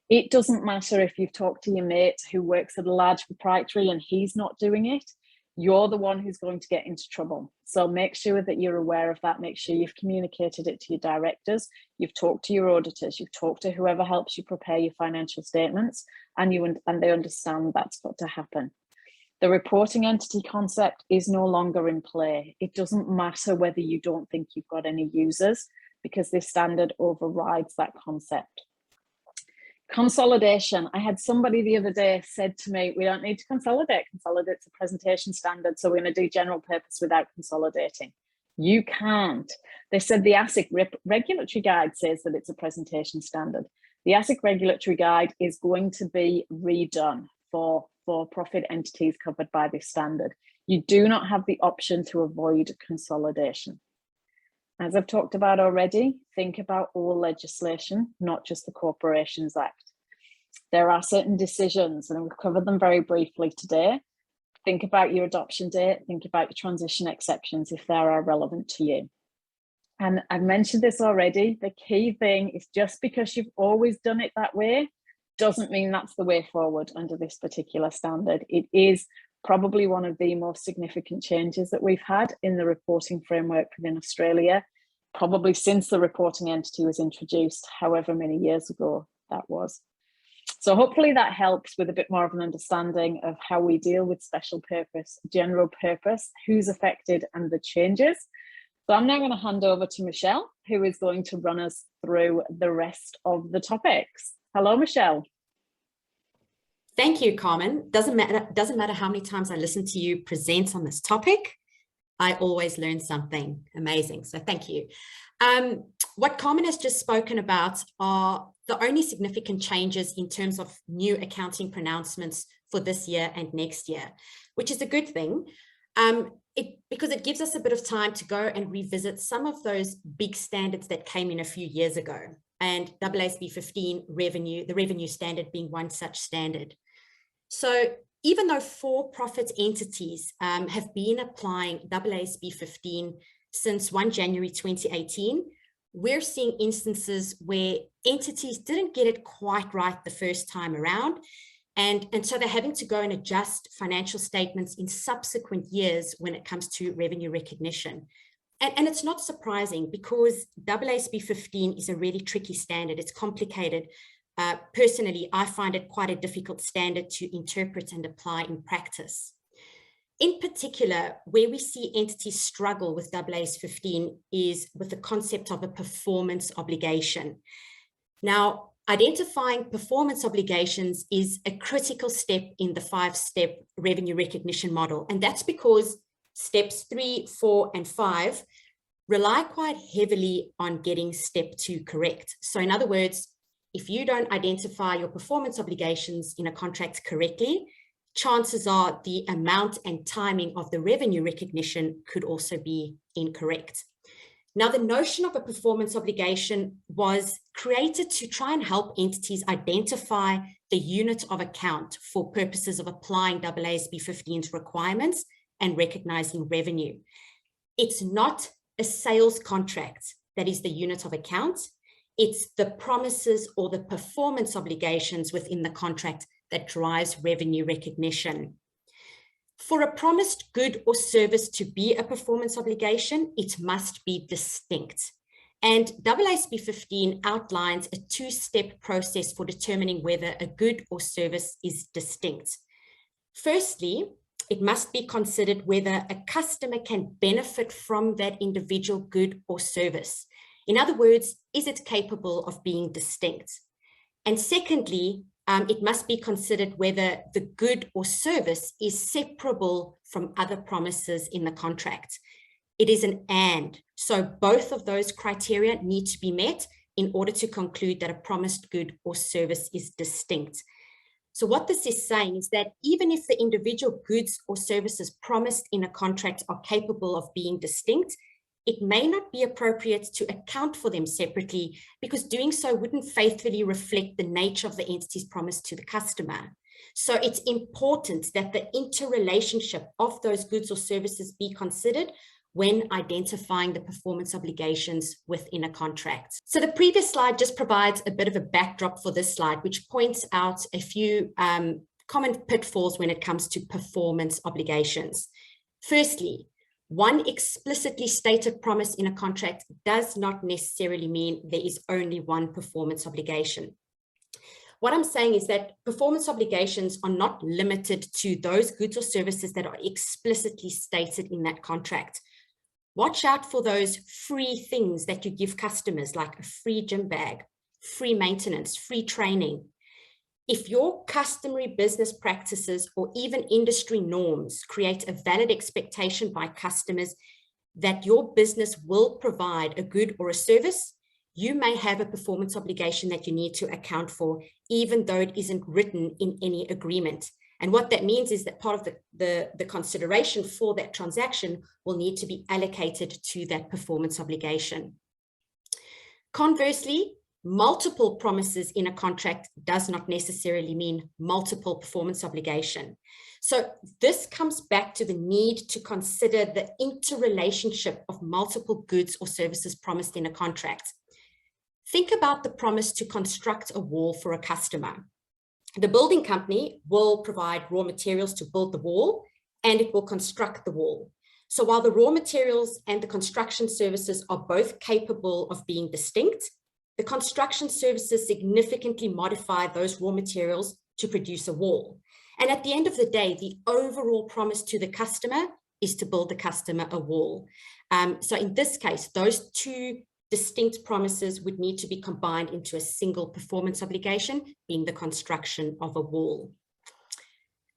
It doesn't matter if you've talked to your mate who works at a large proprietary and he's not doing it, you're the one who's going to get into trouble. So make sure that you're aware of that. Make sure you've communicated it to your directors, you've talked to your auditors, you've talked to whoever helps you prepare your financial statements, and they understand that's got to happen. The reporting entity concept is no longer in play. It doesn't matter whether you don't think you've got any users, because this standard overrides that concept. Consolidation. I had somebody the other day said to me, we don't need to consolidate. Consolidate's a presentation standard, so we're going to do general purpose without consolidating. You can't. They said the ASIC regulatory guide says that it's a presentation standard. The ASIC regulatory guide is going to be redone for profit entities covered by this standard. You do not have the option to avoid consolidation. As I've talked about already, think about all legislation, not just the Corporations Act. There are certain decisions, and we've covered them very briefly today. Think about your adoption date, think about your transition exceptions if they are relevant to you. And I've mentioned this already, the key thing is just because you've always done it that way, doesn't mean that's the way forward under this particular standard. It is probably one of the most significant changes that we've had in the reporting framework within Australia, probably since the reporting entity was introduced, however many years ago that was. So hopefully that helps with a bit more of an understanding of how we deal with special purpose, general purpose, who's affected, and the changes. So I'm now going to hand over to Michelle, who is going to run us through the rest of the topics. Hello, Michelle. Thank you, Carmen. Doesn't matter how many times I listen to you present on this topic, I always learn something amazing. So thank you. What Carmen has just spoken about are the only significant changes in terms of new accounting pronouncements for this year and next year, which is a good thing, because it gives us a bit of time to go and revisit some of those big standards that came in a few years ago. And AASB 15 revenue, the revenue standard being one such standard. So even though for-profit entities have been applying AASB 15 since 1 January 2018, we're seeing instances where entities didn't get it quite right the first time around. And so they're having to go and adjust financial statements in subsequent years when it comes to revenue recognition. And it's not surprising, because AASB 15 is a really tricky standard. It's complicated. Personally, I find it quite a difficult standard to interpret and apply in practice. In particular, where we see entities struggle with AASB 15 is with the concept of a performance obligation. Now, identifying performance obligations is a critical step in the 5-step revenue recognition model. And that's because steps 3, 4, and 5 rely quite heavily on getting step 2 correct. So in other words, if you don't identify your performance obligations in a contract correctly, chances are the amount and timing of the revenue recognition could also be incorrect. Now, the notion of a performance obligation was created to try and help entities identify the unit of account for purposes of applying AASB 15's requirements and recognizing revenue. It's not a sales contract that is the unit of account. It's the promises or the performance obligations within the contract that drives revenue recognition. For a promised good or service to be a performance obligation, it must be distinct. And AASB 15 outlines a 2-step process for determining whether a good or service is distinct. Firstly, it must be considered whether a customer can benefit from that individual good or service. In other words, is it capable of being distinct? And secondly, it must be considered whether the good or service is separable from other promises in the contract. It is an and, so both of those criteria need to be met in order to conclude that a promised good or service is distinct. So what this is saying is that even if the individual goods or services promised in a contract are capable of being distinct, it may not be appropriate to account for them separately because doing so wouldn't faithfully reflect the nature of the entity's promise to the customer. So it's important that the interrelationship of those goods or services be considered when identifying the performance obligations within a contract. So the previous slide just provides a bit of a backdrop for this slide, which points out a few common pitfalls when it comes to performance obligations. Firstly, one explicitly stated promise in a contract does not necessarily mean there is only one performance obligation. What I'm saying is that performance obligations are not limited to those goods or services that are explicitly stated in that contract. Watch out for those free things that you give customers, like a free gym bag, free maintenance, free training. If your customary business practices or even industry norms create a valid expectation by customers that your business will provide a good or a service, you may have a performance obligation that you need to account for, even though it isn't written in any agreement. And what that means is that part of the consideration for that transaction will need to be allocated to that performance obligation. Conversely, multiple promises in a contract does not necessarily mean multiple performance obligation. So this comes back to the need to consider the interrelationship of multiple goods or services promised in a contract. Think about the promise to construct a wall for a customer. The building company will provide raw materials to build the wall, and it will construct the wall. So while the raw materials and the construction services are both capable of being distinct, the construction services significantly modify those raw materials to produce a wall. And at the end of the day, the overall promise to the customer is to build the customer a wall. So in this case, those two distinct promises would need to be combined into a single performance obligation, being the construction of a wall.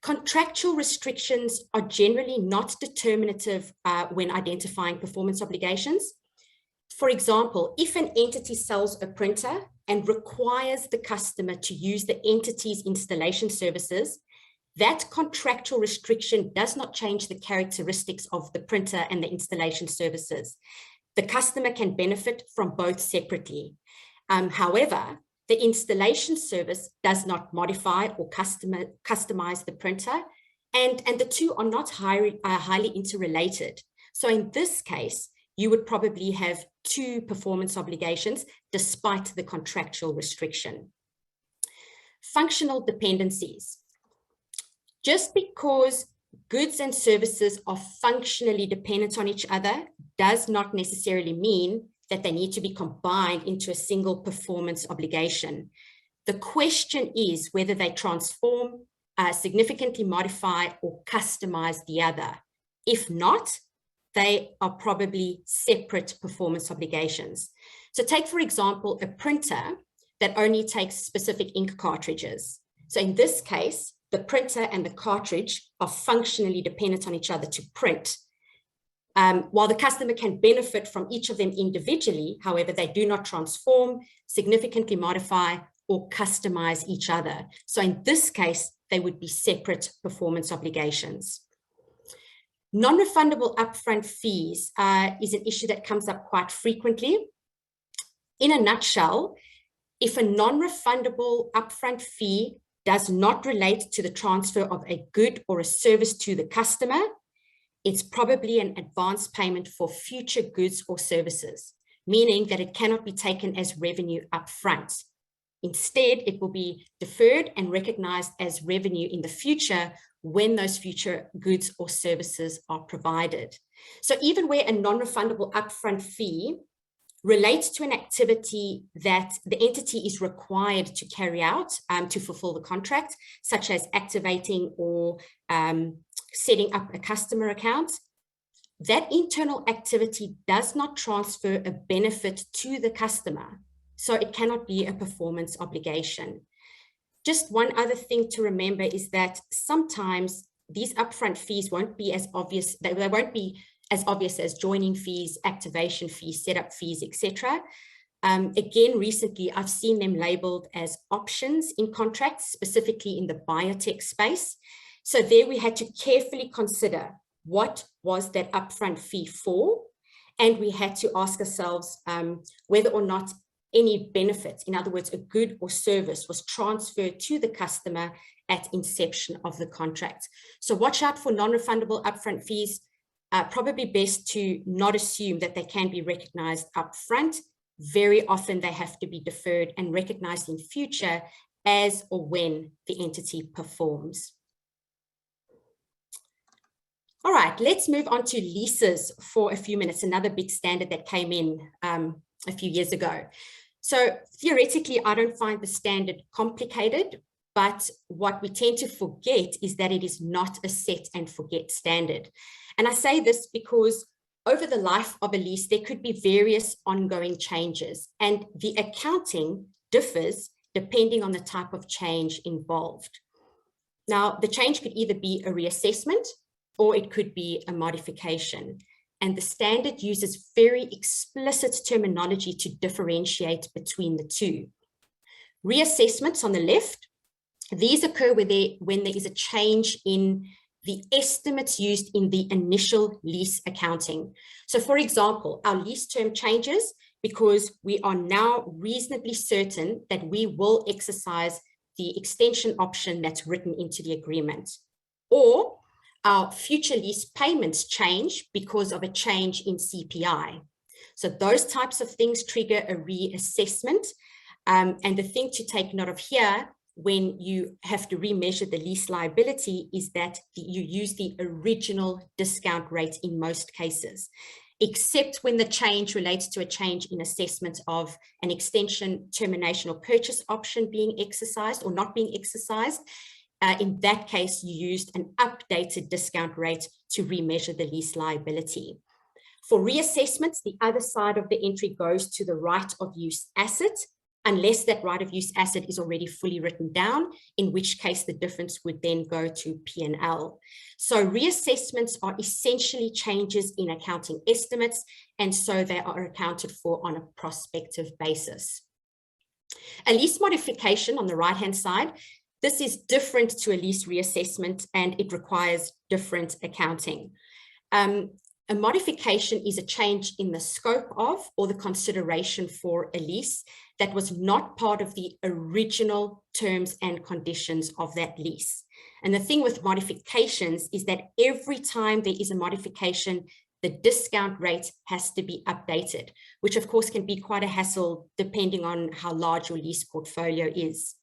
Contractual restrictions are generally not determinative when identifying performance obligations. For example, if an entity sells a printer and requires the customer to use the entity's installation services, that contractual restriction does not change the characteristics of the printer and the installation services. The customer can benefit from both separately. However, the installation service does not modify or customize the printer, and the two are not highly interrelated. So in this case, you would probably have two performance obligations despite the contractual restriction. Functional dependencies. Just because goods and services are functionally dependent on each other does not necessarily mean that they need to be combined into a single performance obligation. The question is whether they transform, significantly modify, or customize the other. If not, they are probably separate performance obligations. So take, for example, a printer that only takes specific ink cartridges. So in this case, the printer and the cartridge are functionally dependent on each other to print. While the customer can benefit from each of them individually, however, they do not transform, significantly modify, or customize each other. So in this case, they would be separate performance obligations. Non-refundable upfront fees is an issue that comes up quite frequently. In a nutshell, if a non-refundable upfront fee does not relate to the transfer of a good or a service to the customer, it's probably an advance payment for future goods or services, meaning that it cannot be taken as revenue upfront. Instead, it will be deferred and recognized as revenue in the future when those future goods or services are provided. So even where a non-refundable upfront fee relates to an activity that the entity is required to carry out to fulfill the contract, such as activating or setting up a customer account, that internal activity does not transfer a benefit to the customer. So it cannot be a performance obligation. Just one other thing to remember is that sometimes these upfront fees won't be as obvious, they won't be as obvious as joining fees, activation fees, setup fees, etc. Again, recently, I've seen them labeled as options in contracts, specifically in the biotech space. So there we had to carefully consider what was that upfront fee for, and we had to ask ourselves whether or not any benefit, in other words, a good or service, was transferred to the customer at inception of the contract. So watch out for non-refundable upfront fees. Probably best to not assume that they can be recognized upfront. Very often they have to be deferred and recognized in future as or when the entity performs. All right, let's move on to leases for a few minutes, another big standard that came in a few years ago. So theoretically, I don't find the standard complicated, but what we tend to forget is that it is not a set and forget standard. And I say this because over the life of a lease, there could be various ongoing changes, and the accounting differs depending on the type of change involved. Now, the change could either be a reassessment or it could be a modification. And the standard uses very explicit terminology to differentiate between the two. Reassessments on the left, these occur when there is a change in the estimates used in the initial lease accounting. So for example, our lease term changes because we are now reasonably certain that we will exercise the extension option that's written into the agreement. Or our future lease payments change because of a change in CPI. So those types of things trigger a reassessment. And the thing to take note of here when you have to remeasure the lease liability is that you use the original discount rate in most cases, except when the change relates to a change in assessment of an extension, termination, or purchase option being exercised or not being exercised. In that case, you used an updated discount rate to remeasure the lease liability. For reassessments, the other side of the entry goes to the right of use asset, unless that right of use asset is already fully written down, in which case the difference would then go to P&L. So reassessments are essentially changes in accounting estimates, and so they are accounted for on a prospective basis. A lease modification on the right-hand side, this is different to a lease reassessment and it requires different accounting. A modification is a change in the scope of or the consideration for a lease that was not part of the original terms and conditions of that lease. And the thing with modifications is that every time there is a modification, the discount rate has to be updated, which of course can be quite a hassle depending on how large your lease portfolio is.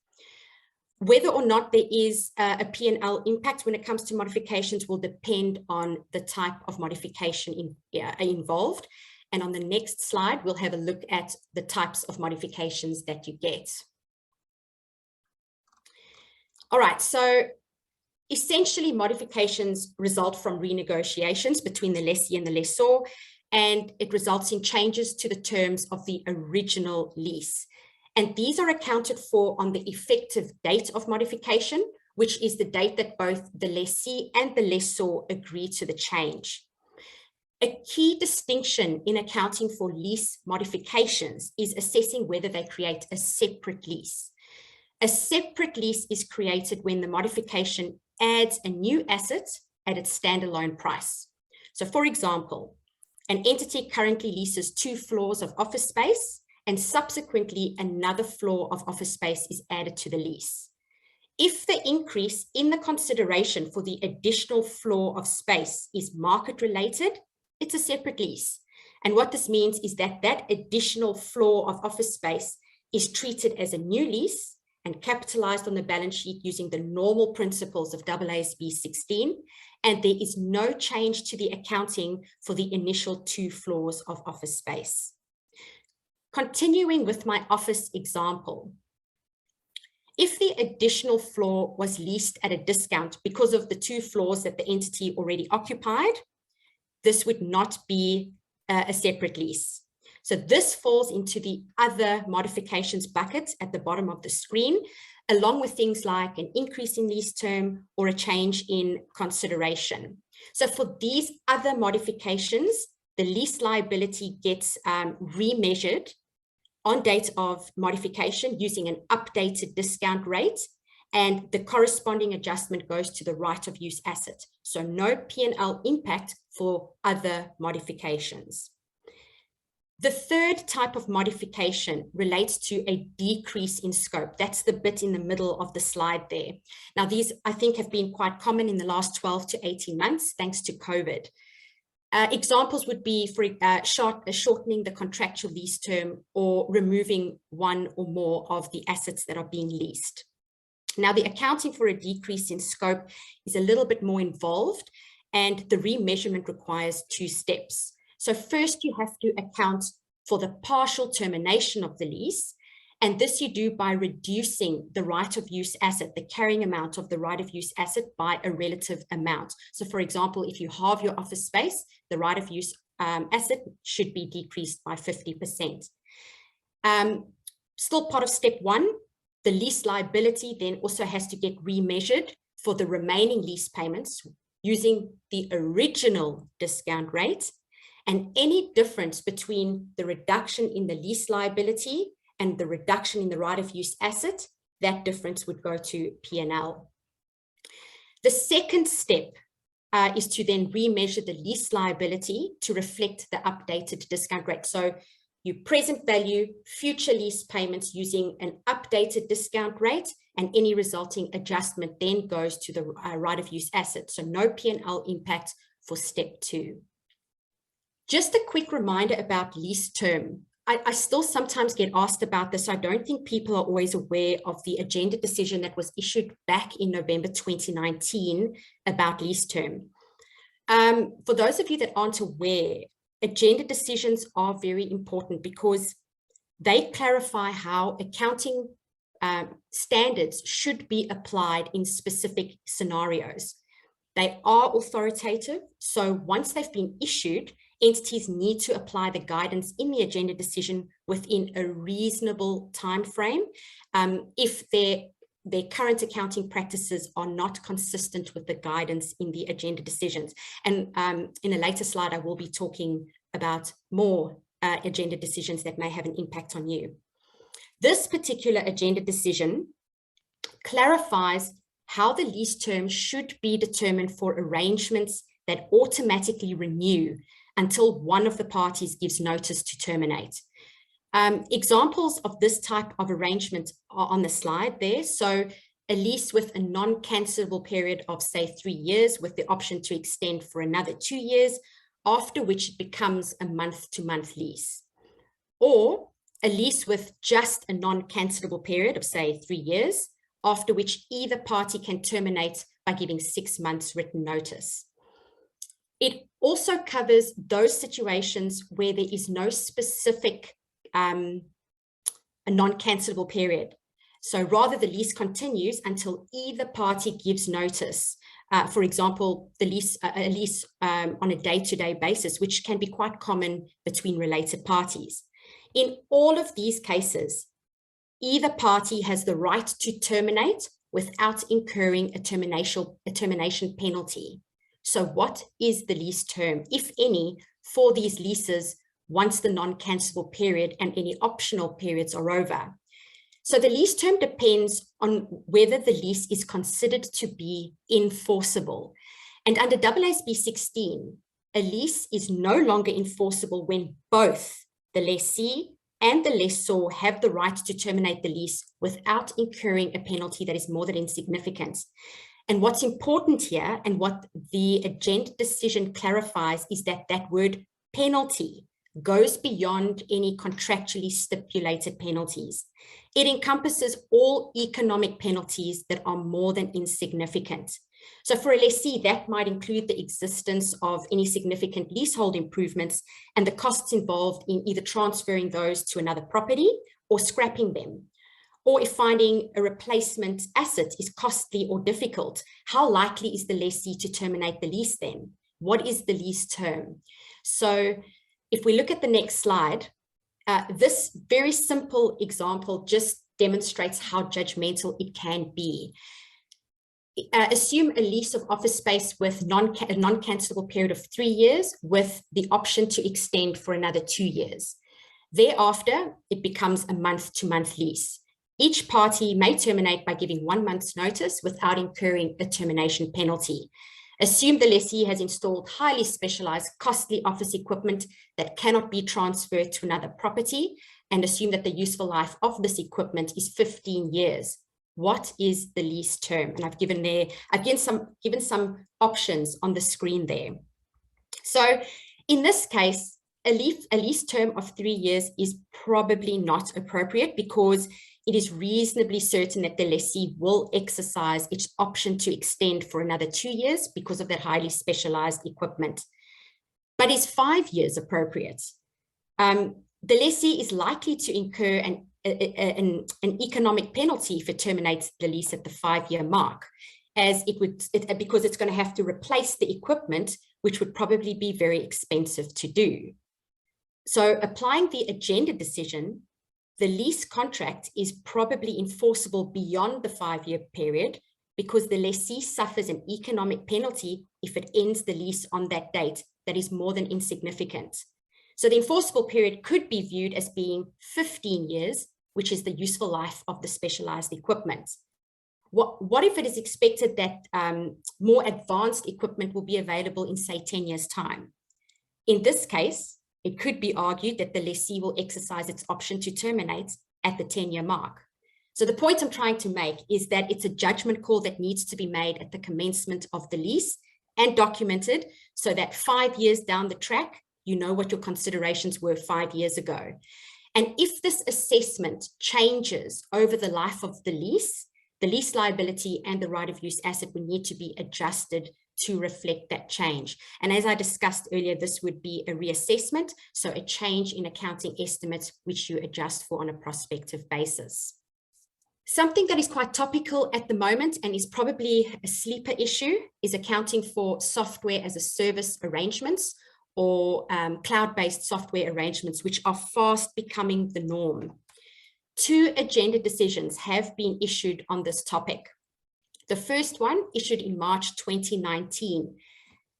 Whether or not there is a P&L impact when it comes to modifications will depend on the type of modification involved. And on the next slide, we'll have a look at the types of modifications that you get. All right, so essentially modifications result from renegotiations between the lessee and the lessor, and it results in changes to the terms of the original lease. And these are accounted for on the effective date of modification, which is the date that both the lessee and the lessor agree to the change. A key distinction in accounting for lease modifications is assessing whether they create a separate lease. A separate lease is created when the modification adds a new asset at its standalone price. So for example, an entity currently leases 2 floors of office space, and subsequently another floor of office space is added to the lease. If the increase in the consideration for the additional floor of space is market related, it's a separate lease. And what this means is that that additional floor of office space is treated as a new lease and capitalized on the balance sheet using the normal principles of AASB 16. And there is no change to the accounting for the initial 2 floors of office space. Continuing with my office example, if the additional floor was leased at a discount because of the 2 floors that the entity already occupied, this would not be a separate lease. So this falls into the other modifications bucket at the bottom of the screen, along with things like an increase in lease term or a change in consideration. So for these other modifications, the lease liability gets remeasured on date of modification using an updated discount rate, and the corresponding adjustment goes to the right of use asset. So no P&L impact for other modifications. The third type of modification relates to a decrease in scope. That's the bit in the middle of the slide there. Now, these I think have been quite common in the last 12 to 18 months, thanks to COVID. Examples would be for shortening the contractual lease term or removing one or more of the assets that are being leased. Now, the accounting for a decrease in scope is a little bit more involved, and the remeasurement requires 2 steps. So first, you have to account for the partial termination of the lease, and this you do by reducing the right of use asset, the carrying amount of the right of use asset, by a relative amount. So for example, if you halve your office space, the right of use asset should be decreased by 50%. Still part of step 1, the lease liability then also has to get remeasured for the remaining lease payments using the original discount rate, and any difference between the reduction in the lease liability and the reduction in the right of use asset, that difference would go to P&L. The second step is to then remeasure the lease liability to reflect the updated discount rate. So you present value future lease payments using an updated discount rate, and any resulting adjustment then goes to the right of use asset. So no P&L impact for step 2. Just a quick reminder about lease term. I still sometimes get asked about this. I don't think people are always aware of the agenda decision that was issued back in November 2019 about lease term. For those of you that aren't aware, agenda decisions are very important because they clarify how accounting standards should be applied in specific scenarios. They are authoritative, so once they've been issued, entities need to apply the guidance in the agenda decision within a reasonable time frame if their current accounting practices are not consistent with the guidance in the agenda decisions. And in a later slide, I will be talking about more agenda decisions that may have an impact on you. This particular agenda decision clarifies how the lease term should be determined for arrangements that automatically renew until one of the parties gives notice to terminate. Examples of this type of arrangement are on the slide there. So a lease with a non-cancelable period of, say, 3 years with the option to extend for another 2 years, after which it becomes a month-to-month lease. Or a lease with just a non-cancelable period of, say, 3 years, after which either party can terminate by giving 6 months written notice. It also covers those situations where there is no specific a non-cancelable period. So rather, the lease continues until either party gives notice. For example, a lease on a day-to-day basis, which can be quite common between related parties. In all of these cases, either party has the right to terminate without incurring a termination penalty. So what is the lease term, if any, for these leases once the non-cancelable period and any optional periods are over. So the lease term depends on whether the lease is considered to be enforceable. And under AASB 16, a lease is no longer enforceable when both the lessee and the lessor have the right to terminate the lease without incurring a penalty that is more than insignificant. And what's important here, and what the agenda decision clarifies, is that that word penalty goes beyond any contractually stipulated penalties. It encompasses all economic penalties that are more than insignificant. So for a lessee, that might include the existence of any significant leasehold improvements and the costs involved in either transferring those to another property or scrapping them. Or if finding a replacement asset is costly or difficult, how likely is the lessee to terminate the lease then? What is the lease term? So if we look at the next slide, this very simple example just demonstrates how judgmental it can be. Assume a lease of office space with a non-cancelable period of 3 years with the option to extend for another 2 years. Thereafter, it becomes a month-to-month lease. Each party may terminate by giving 1 month's notice without incurring a termination penalty. Assume the lessee has installed highly specialized, costly office equipment that cannot be transferred to another property, and assume that the useful life of this equipment is 15 years. What is the lease term? And I've given some options on the screen there. So in this case, a lease term of 3 years is probably not appropriate because it is reasonably certain that the lessee will exercise its option to extend for another 2 years because of that highly specialized equipment. But is 5 years appropriate? The lessee is likely to incur an economic penalty if it terminates the lease at the 5-year mark, as because it's going to have to replace the equipment, which would probably be very expensive to do. So applying the agenda decision, the lease contract is probably enforceable beyond the 5-year period because the lessee suffers an economic penalty if it ends the lease on that date that is more than insignificant. So the enforceable period could be viewed as being 15 years, which is the useful life of the specialized equipment. What if it is expected that more advanced equipment will be available in, say, 10 years' time? In this case, it could be argued that the lessee will exercise its option to terminate at the 10-year mark. So the point I'm trying to make is that it's a judgment call that needs to be made at the commencement of the lease and documented so that 5 years down the track, you know what your considerations were 5 years ago. And if this assessment changes over the life of the lease liability and the right of use asset will need to be adjusted to reflect that change. And as I discussed earlier, this would be a reassessment, so a change in accounting estimates, which you adjust for on a prospective basis. Something that is quite topical at the moment and is probably a sleeper issue is accounting for software as a service arrangements or cloud-based software arrangements, which are fast becoming the norm. 2 agenda decisions have been issued on this topic. The first one, issued in March 2019,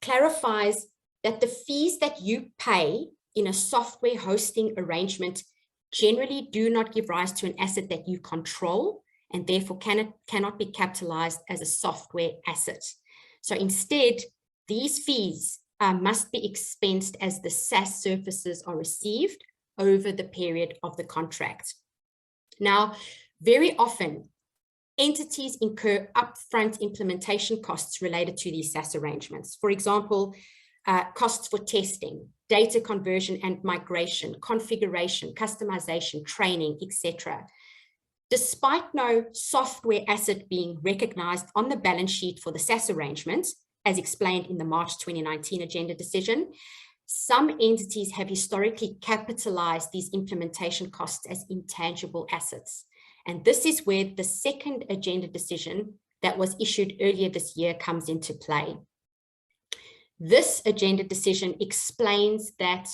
clarifies that the fees that you pay in a software hosting arrangement generally do not give rise to an asset that you control and therefore cannot be capitalized as a software asset. So instead, these fees must be expensed as the SaaS services are received over the period of the contract. Now, very often, entities incur upfront implementation costs related to these SaaS arrangements. For example, costs for testing, data conversion and migration, configuration, customization, training, etc. Despite no software asset being recognized on the balance sheet for the SaaS arrangement, as explained in the March 2019 agenda decision, some entities have historically capitalized these implementation costs as intangible assets. And this is where the second agenda decision that was issued earlier this year comes into play. This agenda decision explains that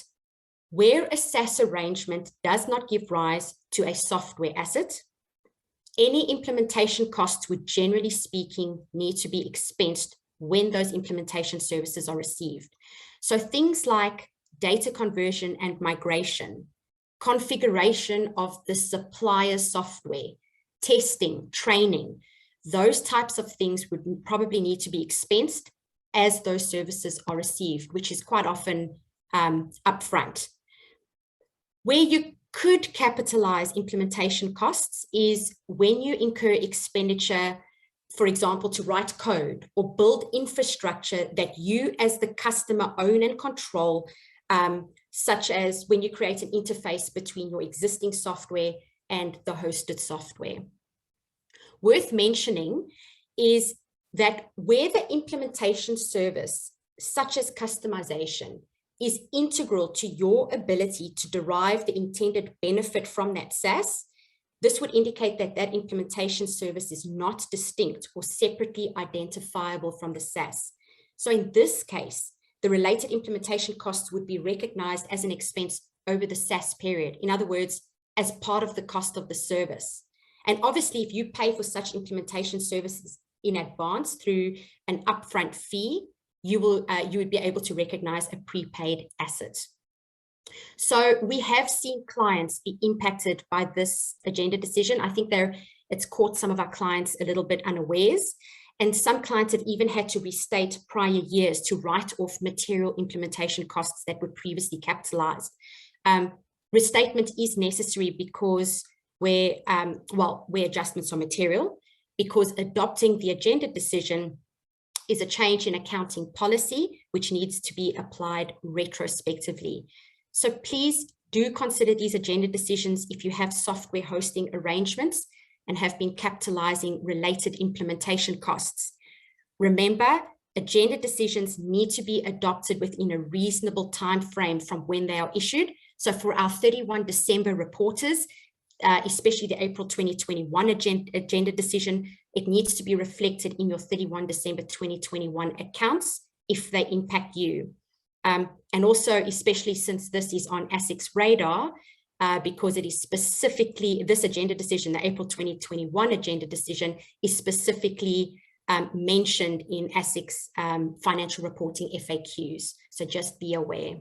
where a SaaS arrangement does not give rise to a software asset, any implementation costs would, generally speaking, need to be expensed when those implementation services are received. So things like data conversion and migration, configuration of the supplier software, testing, training. Those types of things would probably need to be expensed as those services are received, which is quite often upfront. Where you could capitalize implementation costs is when you incur expenditure, for example, to write code or build infrastructure that you as the customer own and control, such as when you create an interface between your existing software and the hosted software. Worth mentioning is that where the implementation service, such as customization, is integral to your ability to derive the intended benefit from that SaaS, this would indicate that that implementation service is not distinct or separately identifiable from the SaaS. So in this case, the related implementation costs would be recognized as an expense over the SaaS period. In other words, as part of the cost of the service. And obviously, if you pay for such implementation services in advance through an upfront fee, you would be able to recognize a prepaid asset. So we have seen clients be impacted by this agenda decision. I think it's caught some of our clients a little bit unawares, and some clients have even had to restate prior years to write off material implementation costs that were previously capitalized. Restatement is necessary because where adjustments are material, because adopting the agenda decision is a change in accounting policy, which needs to be applied retrospectively. So please do consider these agenda decisions if you have software hosting arrangements and have been capitalizing related implementation costs. Remember, agenda decisions need to be adopted within a reasonable time frame from when they are issued. So for our 31 December reporters, especially the April 2021 agenda decision, it needs to be reflected in your 31 December 2021 accounts if they impact you. And also, especially since this is on ASIC's radar, because it is specifically, this agenda decision, the April 2021 agenda decision, is specifically mentioned in ASIC's financial reporting FAQs. So just be aware.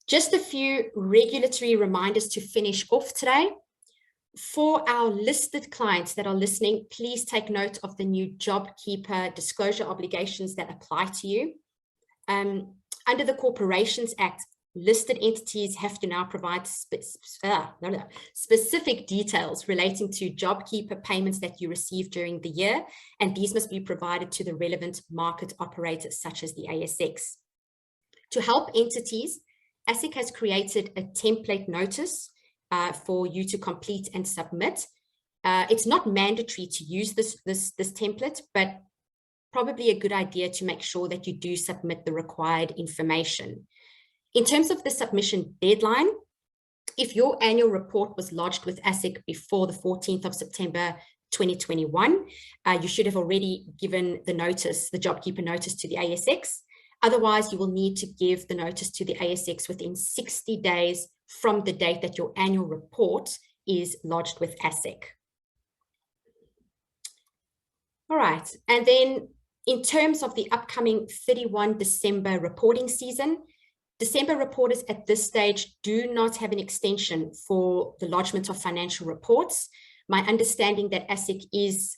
Just a few regulatory reminders to finish off today. For our listed clients that are listening, please take note of the new JobKeeper disclosure obligations that apply to you. Under the Corporations Act, listed entities have to now provide specific details relating to JobKeeper payments that you received during the year, and these must be provided to the relevant market operators such as the ASX. To help entities, ASIC has created a template notice for you to complete and submit. It's not mandatory to use this template, but probably a good idea to make sure that you do submit the required information. In terms of the submission deadline, if your annual report was lodged with ASIC before the 14th of September 2021, you should have already given the notice, the JobKeeper notice, to the ASX. Otherwise, you will need to give the notice to the ASX within 60 days from the date that your annual report is lodged with ASIC. All right, and then in terms of the upcoming 31 December reporting season, December reporters at this stage do not have an extension for the lodgement of financial reports. My understanding that ASIC is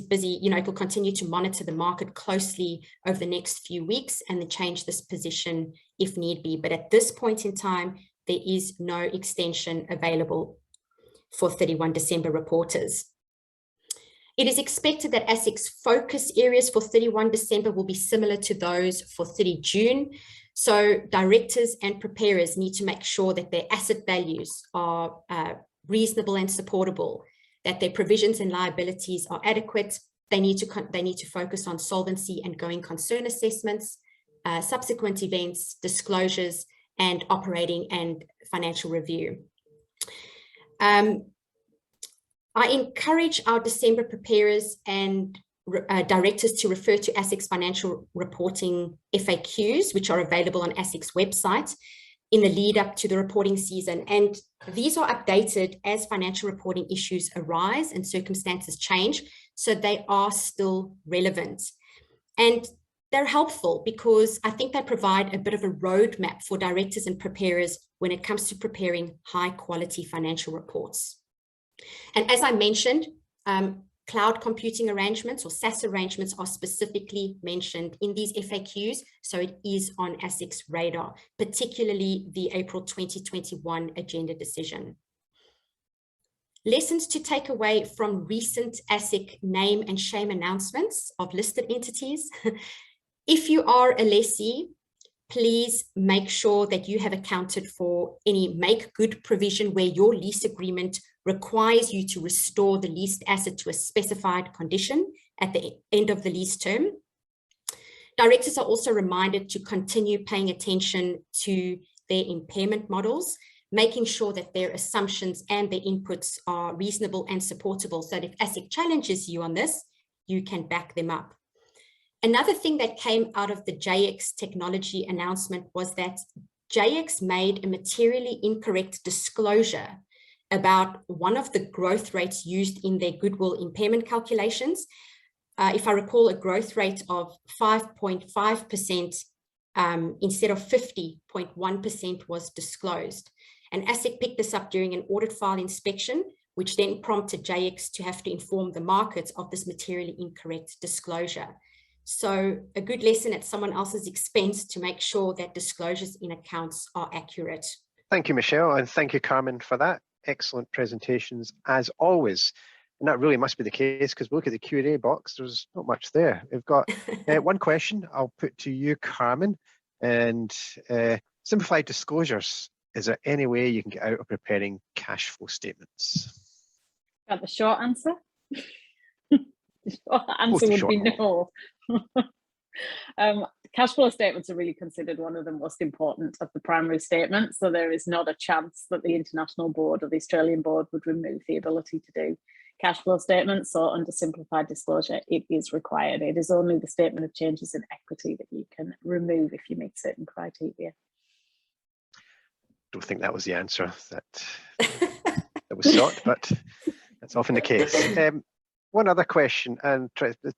busy, it will continue to monitor the market closely over the next few weeks and then change this position if need be. But at this point in time, there is no extension available for 31 December reporters. It is expected that ASIC's focus areas for 31 December will be similar to those for 30 June. So directors and preparers need to make sure that their asset values are reasonable and supportable, that their provisions and liabilities are adequate. They need to focus on solvency and going concern assessments, subsequent events, disclosures, and operating and financial review. I encourage our December preparers and directors to refer to ASIC's financial reporting FAQs, which are available on ASIC's website in the lead up to the reporting season. And these are updated as financial reporting issues arise and circumstances change, so they are still relevant. And they're helpful because I think they provide a bit of a roadmap for directors and preparers when it comes to preparing high quality financial reports. And as I mentioned, cloud computing arrangements or SaaS arrangements are specifically mentioned in these FAQs, so it is on ASIC's radar, particularly the April 2021 agenda decision. Lessons to take away from recent ASIC name and shame announcements of listed entities. If you are a lessee, please make sure that you have accounted for any make good provision where your lease agreement requires you to restore the leased asset to a specified condition at the end of the lease term. Directors are also reminded to continue paying attention to their impairment models, making sure that their assumptions and their inputs are reasonable and supportable, so that if ASIC challenges you on this, you can back them up. Another thing that came out of the JX technology announcement was that JX made a materially incorrect disclosure about one of the growth rates used in their goodwill impairment calculations. If I recall, a growth rate of 5.5% instead of 50.1% was disclosed. And ASIC picked this up during an audit file inspection, which then prompted JX to have to inform the markets of this materially incorrect disclosure. So a good lesson at someone else's expense to make sure that disclosures in accounts are accurate. Thank you, Michelle, and thank you, Carmen, for that. Excellent presentations, as always. And that really must be the case, because we look at the Q&A box, there's not much there. We've got one question I'll put to you, Carmen, and simplified disclosures. Is there any way you can get out of preparing cash flow statements? Got the short answer? The short answer would be no. Cash flow statements are really considered one of the most important of the primary statements, so there is not a chance that the international board or the Australian board would remove the ability to do cash flow statements. So under simplified disclosure, it is required. It is only the statement of changes in equity that you can remove if you meet certain criteria. Don't think that was the answer that was sought, but that's often the case. One other question, and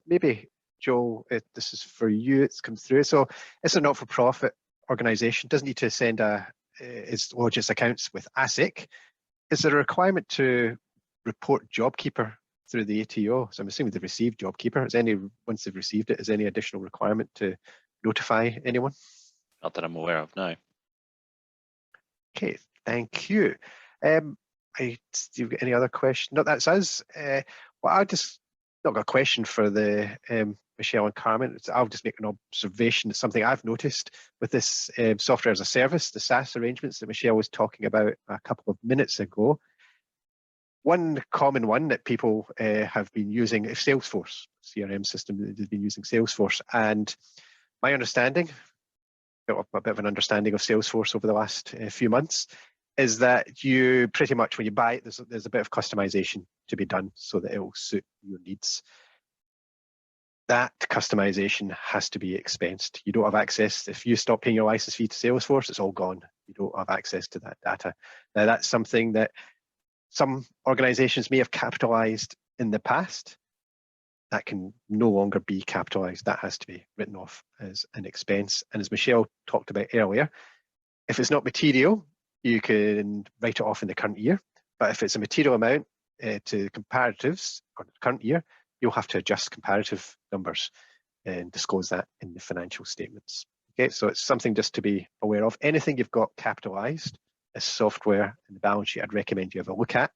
maybe Joel, this is for you, it's come through. So it's a not-for-profit organisation, doesn't need to send its lodge accounts with ASIC. Is there a requirement to report JobKeeper through the ATO? So I'm assuming they've received JobKeeper. Once they've received it, is there any additional requirement to notify anyone? Not that I'm aware of, no. Okay, thank you. Do you have any other questions? No, that's us. Well, I just not got a question for the Michelle and Carmen. I'll just make an observation. It's something I've noticed with this software as a service, the SaaS arrangements that Michelle was talking about a couple of minutes ago. One common one that people have been using is Salesforce, CRM system. They've been using Salesforce, and my understanding, a bit of an understanding of Salesforce over the last few months, is that you pretty much, when you buy it, there's a bit of customization to be done so that it will suit your needs. That customization has to be expensed. You don't have access. If you stop paying your license fee to Salesforce, it's all gone. You don't have access to that data. Now, that's something that some organizations may have capitalized in the past. That can no longer be capitalized. That has to be written off as an expense. And as Michelle talked about earlier, if it's not material, you can write it off in the current year. But if it's a material amount to comparatives or the current year, you'll have to adjust comparative numbers and disclose that in the financial statements. Okay, so it's something just to be aware of. Anything you've got capitalized as software in the balance sheet, I'd recommend you have a look at.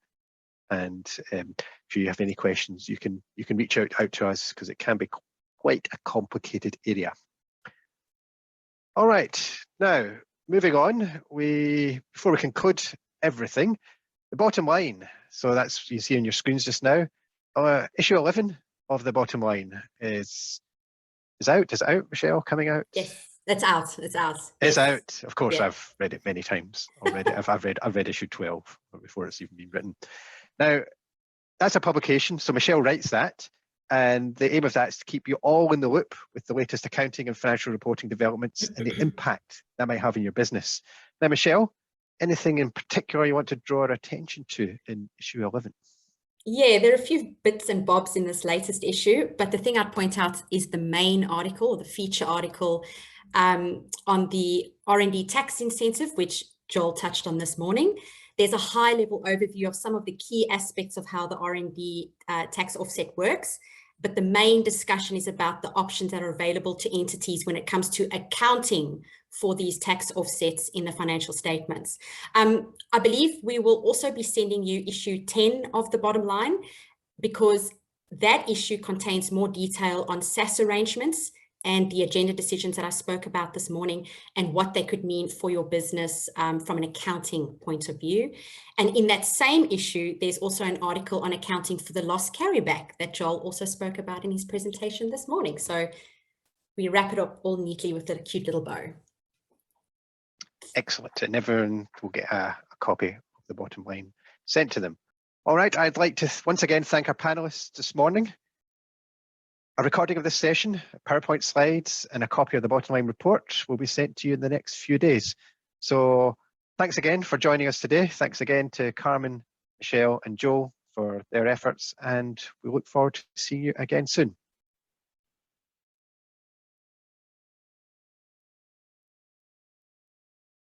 And if you have any questions, you can reach out to us, because it can be quite a complicated area. All right, now moving on, before we conclude everything, the bottom line. So that's, you see on your screens just now. Issue 11 of the bottom line is out. Is it out, Michelle? Coming out? Yes, it's out. It's out. It's out. Of course, yeah. I've read it many times already. I've read issue 12 before it's even been written. Now, that's a publication. So Michelle writes that, and the aim of that is to keep you all in the loop with the latest accounting and financial reporting developments and the impact that might have in your business. Now, Michelle, anything in particular you want to draw our attention to in issue 11? Yeah, there are a few bits and bobs in this latest issue, but the thing I'd point out is the main article, the feature article on the R&D tax incentive, which Joel touched on this morning. There's a high-level overview of some of the key aspects of how the R&D tax offset works, but the main discussion is about the options that are available to entities when it comes to accounting for these tax offsets in the financial statements. I believe we will also be sending you issue 10 of the bottom line, because that issue contains more detail on SaaS arrangements and the agenda decisions that I spoke about this morning and what they could mean for your business from an accounting point of view. And in that same issue, there's also an article on accounting for the loss carryback that Joel also spoke about in his presentation this morning. So we wrap it up all neatly with a cute little bow. Excellent. And everyone will get a copy of the bottom line sent to them. All right, I'd like to once again thank our panelists this morning. A recording of this session, PowerPoint slides, and a copy of the bottom line report will be sent to you in the next few days. So thanks again for joining us today. Thanks again to Carmen, Michelle, and Joel for their efforts, and we look forward to seeing you again soon.